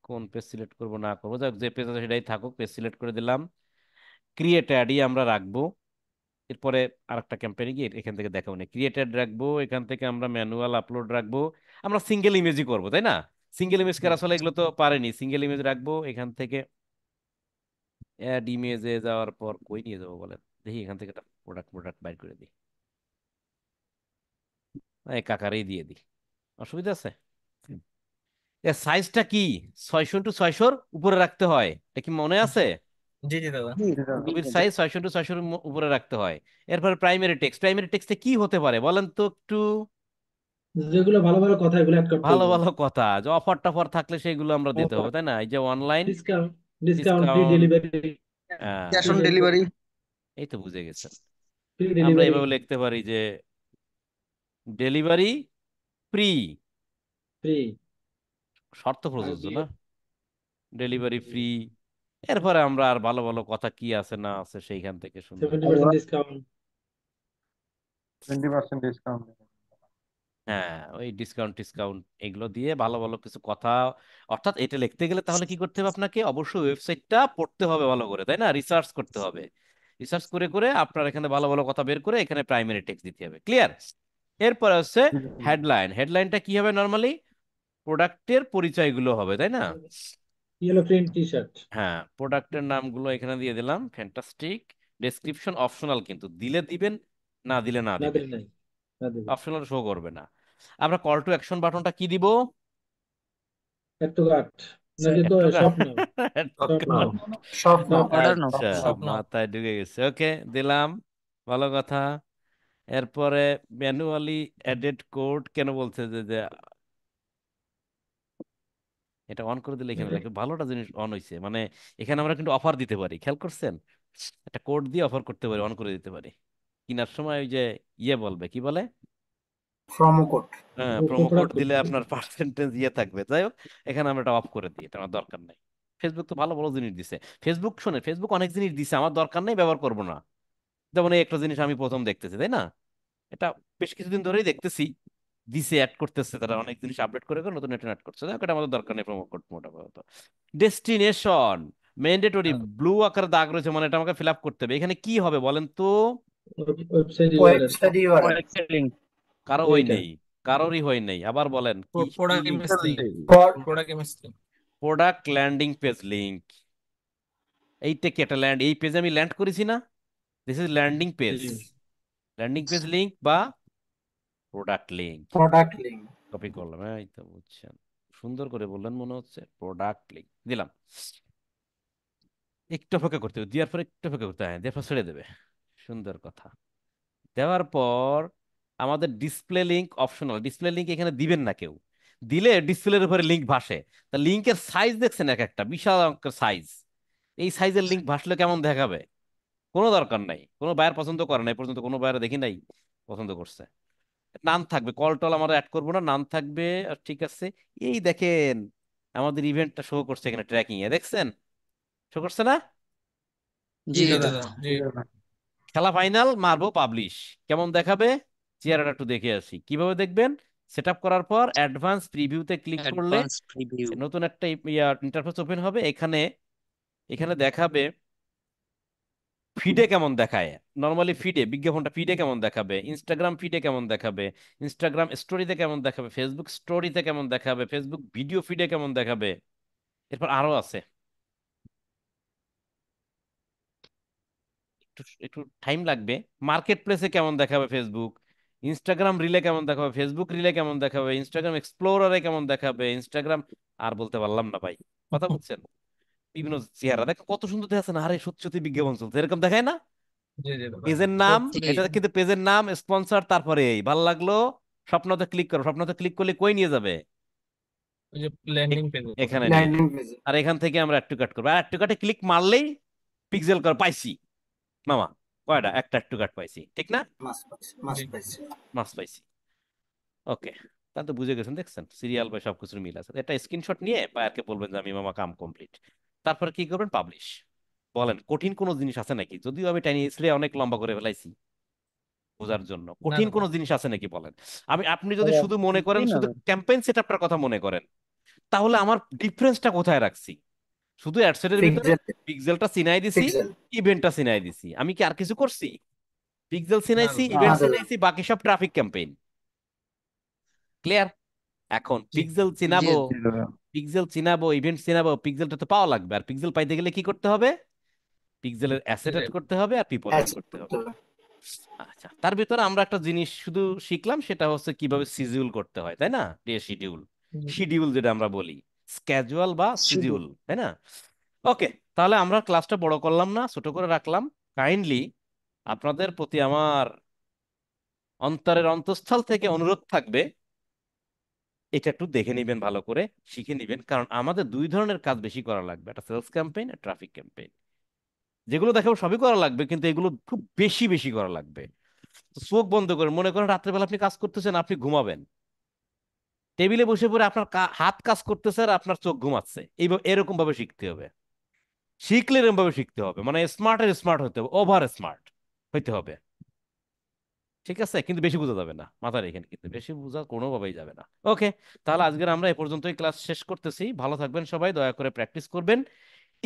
S1: কোন পেজ সিলেক্ট করবো না করবো, যাক যে পেজ আছে সেটাই থাকুক, পেজ সিলেক্ট করে দিলাম। ক্রিয়েট অ্যাডই আমরা রাখবো। এরপরে আরেকটা ক্যাম্পেইনে গিয়ে এখান থেকে দেখাবো না, ক্রিয়েটেড রাখবো, এখান থেকে আমরা ম্যানুয়াল আপলোড রাখবো। আমরা সিঙ্গেল ইমেজই করবো তাই না? সিঙ্গেল ইমেজ কার আসলে এগুলো তো পারেনি, সিঙ্গেল ইমেজ রাখবো। এখান থেকে অ্যাড ইমেজে যাওয়ার পর কই নিয়ে যাবো বলেন, দেখি এখান থেকে একটা প্রোডাক্ট প্রোডাক্ট বাইর করে দিই, এই কাকারেই দিয়ে দিই, অসুবিধা আছে? এর সাইজটা কি 600x600 উপরে রাখতে হয়, এটা কি মনে আছে?
S2: জি জি দাদা।
S5: জি দাদা।
S1: ছবির সাইজ 600x600 উপরে রাখতে হয়। এরপরে প্রাইমারি টেক্সটে কি হতে পারে বলেন তো একটু।
S3: যেগুলো ভালো ভালো কথা এগুলো অ্যাড করতে
S1: ভালো
S3: হবে।
S1: ভালো কথা, যে অফার টফার থাকলে সেগুলো আমরা দিতে হবে,
S3: অফার,
S1: তাই না? এই যে online
S3: discount, discount, free
S1: discount,
S3: delivery,
S5: cash
S3: free
S5: on
S3: delivery,
S5: delivery.
S1: এই তো বুঝে গেছেন।
S3: ফ্রি
S1: আমরা
S3: ডেলিভারি,
S1: এইভাবে লিখতে পারি যে ডেলিভারি ফ্রি,
S3: ফ্রি।
S1: শর্ত
S3: আর
S1: প্রযোজ্য
S3: কি?
S1: না, ডেলিভারি ফ্রি। এরপরে আমরা আর ভালো ভালো কথা কি আছে না আছে সেইখান থেকে সুন্দর করে।
S3: 70% ডিসকাউন্ট।
S9: 20% ডিসকাউন্ট।
S1: হ্যাঁ, ওই ডিসকাউন্ট টিসকাউন্ট এগুলো দিয়ে ভালো ভালো কিছু কথা। অর্থাৎ এটা লিখতে গেলে তাহলে কি করতে হবে আপনাকে? অবশ্যই ওয়েবসাইটটা পড়তে হবে ভালো করে, তাই না? রিসার্চ করতে হবে। রিসার্চ করে করে আপনার এখানে ভালো ভালো কথা বের করে এখানে প্রাইমারি টেক্সট দিতে হবে। ক্লিয়ার? এরপর হচ্ছে হেডলাইন। হেডলাইনটা কি হবে? নর্মালি প্রোডাক্টের পরিচয়গুলো হবে, তাই না?
S3: Yellow print T shirt.
S1: হ্যাঁ, প্রোডাক্টের নামগুলো এখানে দিয়ে দিলাম। ফ্যান্টাস্টিক। ডেসক্রিপশন অপশনাল, কিন্তু দিলে দিবেন, না দিলে না
S3: না
S1: দিবেন,
S3: দিলে নাই, না দিলে।
S1: অপশনাল শো করবে না। আমরা কল টু অ্যাকশন বাটনটা কি দিব?
S3: এড টু কার্ট, নাকি
S1: একটু
S3: স্বপ্ন,
S9: স্বপ্ন।
S3: স্বপ্ন,
S7: স্বপ্ন।
S3: স্বপ্ন।
S6: অর্ডার নাও।
S1: আচ্ছা,
S2: স্বপ্ন।
S1: মাথায় ঢুকে গেছে। ওকে, দিলাম, ভালো কথা। এরপরে ম্যানুয়ালি এডেড কোড কেন বলছে যে এটা অন করে দিলে এখানে দেখো ভালোটা জিনিস অন হয়েছে, মানে এখানে আমরা কিন্তু অফার দিতে পারি, খেয়াল করছেন? একটা কোড দিয়ে অফার করতে পারি, অন করে দিতে পারি। কেনার সময় ওই যে ইয়ে বলবে, কি বলে,
S7: প্রোমো কোড।
S1: হ্যাঁ, প্রোমো কোড
S3: প্রোডাক্ট।
S1: দিলে আপনার পার্সেন্টেজ ইয়ে থাকবে। যাই হোক, এখানে আমরা এটা অফ করে দিই, এটা আমার দরকার নাই। ফেসবুক তো ভালো ভালো জিনিস দিছে। ফেসবুক, শোনে, ফেসবুক অনেক জিনিস দিছে, আমার দরকার নেই, ব্যবহার করবো না। যেমন এই একটা জিনিস আমি প্রথম দেখতেছি, তাই না? এটা বেশ কিছুদিন ধরেই দেখতেছি, দিছে, অ্যাড করতেছে, তারা অনেক জিনিস আপডেট করে করে নতুন অ্যাড করছে। যাই হোক, এটা আমাদের দরকার নেই প্রোমো কোড মোটামুটি। ডেস্টিনেশন ম্যান্ডেটরি, ব্লু আকারে দাগ রয়েছে, মানে এটা আমাকে ফিল আপ করতে হবে। এখানে কি হবে বলেন তো?
S3: Website URL.
S7: Website URL.
S6: Website link.
S1: কারো হয়
S3: এইটা
S1: নেই, কারোরই হয় নেই। আবার বলেন, কি কি
S2: product
S1: link?
S2: Image link. Product image link.
S1: Product landing page link. এইটা কি একটা ল্যান্ড, এই পেজে আমি ল্যান্ড করেছি না? This is landing page. Landing page link বা product link.
S7: Product link.
S1: Copy করলাম, এই তো বুঝছেন। সুন্দর করে বললেন মনে হচ্ছে। প্রোডাক্ট লিংক দিলাম। একটু অপেক্ষা করতে হবে, দেওয়ার পর একটু অপেক্ষা করতে হয়, দেওয়ার পর ছেড়ে দেবে। সুন্দর কথা। দেওয়ার পর আমাদের display link optional. Display link এখানে দিবেন না কেউ, দিলে ডিসপ্লের উপরে লিংক ভাসে। তা লিংকের সাইজ দেখছেন, এক একটা বিশাল অঙ্কের সাইজ। এই সাইজের লিংক ভাসলে কেমন দেখাবে? কোনো দরকার নাই, কোনো বায়ার পছন্দ করে নাই পর্যন্ত, কোনো বায়ার দেখি নাই পছন্দ করছে। নাম থাকবে, কল টল আমরা অ্যাড করবো না, নাম থাকবে। আর ঠিক আছে, এই দেখেন আমাদের ইভেন্টটা শো করছে এখানে, ট্র্যাকিং এ দেখছেন, শো করছে না?
S6: জি
S2: জি
S6: দাদা।
S2: দাদা। জি।
S1: খেলা ফাইনাল, মারবো পাবলিশ, কেমন দেখাবে? চেহারাটা একটু দেখে আসি কিভাবে দেখবেন। সেট আপ করার পর অ্যাডভান্স প্রিভিউতে ক্লিক করলে
S6: অ্যাডভান্স প্রিভিউ।
S1: নতুন একটা ইন্টারফেস ওপেন হবে। এখানে এখানে দেখাবে ফিডে কেমন দেখায়। নর্মালি ফিডে, বিজ্ঞাপনটা ফিডে কেমন দেখাবে, ইনস্টাগ্রাম ফিডে কেমন দেখাবে, ইনস্টাগ্রাম স্টোরিতে কেমন দেখাবে, ফেসবুক স্টোরিতে কেমন দেখাবে, ফেসবুক ভিডিও ফিডে কেমন দেখাবে। এরপর আরো আছে, একটু একটু টাইম লাগবে। মার্কেট প্লেসে কেমন দেখাবে ফেসবুক, ইনস্টাগ্রাম রিলে কেমন দেখাবে, ফেসবুক রিলে কেমন দেখাবে, ইনস্টাগ্রাম এক্সপ্লোরারে কেমন দেখাবে, ইনস্টাগ্রাম, আর বলতে পারলাম না ভাই, কথা বুঝছেন? বিভিন্ন চেহারা দেখো কত সুন্দর দেখাচ্ছে না? আরে সত্যি সত্যি বিজ্ঞাপন চলছে, এরকম দেখায় না?
S2: জি জি দাদা।
S1: পেজের নাম,
S2: সত্যি।
S1: এটা কিন্তু পেজের নাম, স্পন্সর, তারপরে এই ভালো লাগলো, স্বপ্নতে ক্লিক করো। স্বপ্নতে ক্লিক করলে কই নিয়ে যাবে?
S2: ওই যে ল্যান্ডিং পেজে।
S1: এখানে নিয়ে
S7: ল্যান্ডিং
S1: যাবে।
S7: পেজে।
S1: আর এখান থেকে আমরা অ্যাড টু কাট করবো, আর অ্যাড টু কাটে ক্লিক মারলেই পিক্সেল কর পাইছি মামা। কয়টা? একটা অ্যাড টু কাট পাইছি, ঠিক না?
S7: মাস পাইছি, মাস
S2: জি।
S7: পাইছি।
S1: মাস পাইছি। ওকে, তাহলে তো বুঝে গেছেন, দেখছেন সিরিয়াল বা সবকিছুর মিল আছে। এটা স্ক্রিনশট নিয়ে বায়ারকে বলবেন যে আমি মামা কাম কমপ্লিট। তারপর কি করবেন? পাবলিশ। বলেন, কঠিন কোনো জিনিস আছে নাকি? যদিও আমি টাইনি ইসলে অনেক লম্বা করে ফেলাইছি বোঝার জন্য,
S2: না
S1: কঠিন
S2: দাদা।
S1: কোনো জিনিস আছে নাকি বলেন। আপনি যদি শুধু মনে করেন,
S6: জি না
S1: শুধু
S6: দাদা।
S1: ক্যাম্পেইন সেটআপটার কথা মনে করেন, তাহলে আমার ডিফারেন্সটা কোথায় রাখছি? শুধু অ্যাডসেটের ভিতরে
S7: পিক্সেল।
S1: পিক্সেলটা চিনাই দিছি,
S7: পিক্সেল।
S1: ইভেন্টটা চিনাই দিছি। আমি কি আর কিছু করছি? পিক্সেল
S2: না
S1: চিনাইছি,
S2: দাদা।
S7: না
S1: ইভেন্ট
S7: দাদা।
S1: চিনাইছি, বাকি সব ট্রাফিক ক্যাম্পেইন। ক্লিয়ার? এখন
S2: জি।
S1: পিক্সেল
S6: জি
S1: চিনাবো,
S6: দাদা।
S1: পিক্সেল চিনাবো, ইভেন্ট চিনাবো, পিক্সেলটা তো পাওয়া লাগবে। আর পিক্সেল পাইতে গেলে কি করতে হবে? পিক্সেলের অ্যাসেট অ্যাড করতে হবে আর পিপল অ্যাড
S7: অ্যাড
S1: করতে
S7: করতে
S1: হবে।
S7: হবে।
S1: আচ্ছা, তার ভিতরে আমরা একটা জিনিস শুধু শিখলাম, সেটা হচ্ছে কিভাবে শিডিউল করতে হয়, তাই না? Day schedule. শিডিউল যেটা আমরা বলি, স্ক্যাজুয়াল বা শিডিউল, তাই না? ওকে, তাহলে আমরা ক্লাসটা বড় করলাম না, ছোট করে রাখলাম। কাইন্ডলি আপনাদের প্রতি আমার অন্তরের অন্তঃস্থল থেকে অনুরোধ থাকবে, এটা একটু দেখে নিবেন, ভালো করে শিখে নিবেন, কারণ আমাদের দুই ধরনের কাজ বেশি করা লাগবে, একটা সেলস ক্যাম্পেইন আর ট্রাফিক ক্যাম্পেইন। যেগুলো দেখাবো সবই করা লাগবে, কিন্তু এগুলো খুব বেশি বেশি করা লাগবে। তো চোখ বন্ধ করে মনে করেন রাত্রেবেলা আপনি কাজ করতেছেন, আপনি ঘুমাবেন, টেবিলে বসে পড়ে আপনার হাত কাজ করতেছে আর আপনার চোখ ঘুমাচ্ছে, এরকম ভাবে শিখতে হবে। শিখলে এরকম ভাবে শিখতে হবে, মানে স্মার্টের স্মার্ট হতে হবে, ওভার স্মার্ট হইতে হবে। ঠিক আছে, কিন্তু বেশি বোঝা যাবে না, মাথার এখানে কিন্তু বেশি বোঝা কোনোভাবেই যাবে না। ওকে, তাহলে আজকের আমরা এ পর্যন্তই ক্লাস শেষ করতেছি। ভালো থাকবেন সবাই, দয়া করে প্র্যাকটিস করবেন।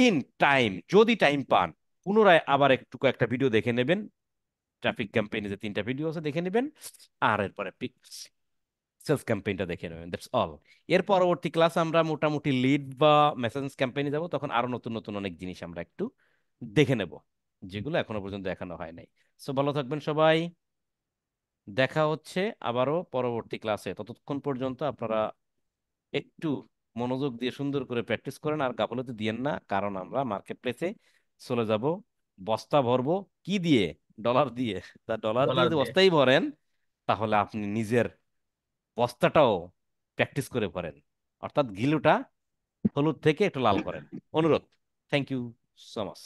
S1: ইন টাইম, যদি টাইম পান, পুনরায় আবার একটু কয়েকটা ভিডিও দেখে নেবেন, ট্রাফিক ক্যাম্পেইনে যে 3টা ভিডিও আছে দেখে নেবেন, আর এরপরে সেলস ক্যাম্পেইনটা দেখে নেবেন, দ্যাটস অল। এর পরবর্তী ক্লাস আমরা মোটামুটি লিড বা মেসেজ ক্যাম্পেইনে যাব, তখন আরো নতুন নতুন অনেক জিনিস আমরা একটু দেখে নেব, যেগুলো এখনো পর্যন্ত দেখানো হয় নাই। সো ভালো থাকবেন সবাই, দেখা হচ্ছে আবারও পরবর্তী ক্লাসে। ততক্ষণ পর্যন্ত আপনারা একটু মনোযোগ দিয়ে সুন্দর করে প্র্যাকটিস করেন, আর গাফলতি দিয়েন না, কারণ আমরা মার্কেট প্লেসে চলে যাব, বস্তা ভরবো কি দিয়ে? ডলার দিয়ে। তা ডলার দিয়ে
S2: ডলার
S1: যদি
S2: দিয়ে।
S1: বস্তাই ভরেন, তাহলে আপনি নিজের বস্তাটাও প্র্যাকটিস করে পড়েন, অর্থাৎ গিলুটা হলুদ থেকে একটু লাল করেন, অনুরোধ। Thank you so much.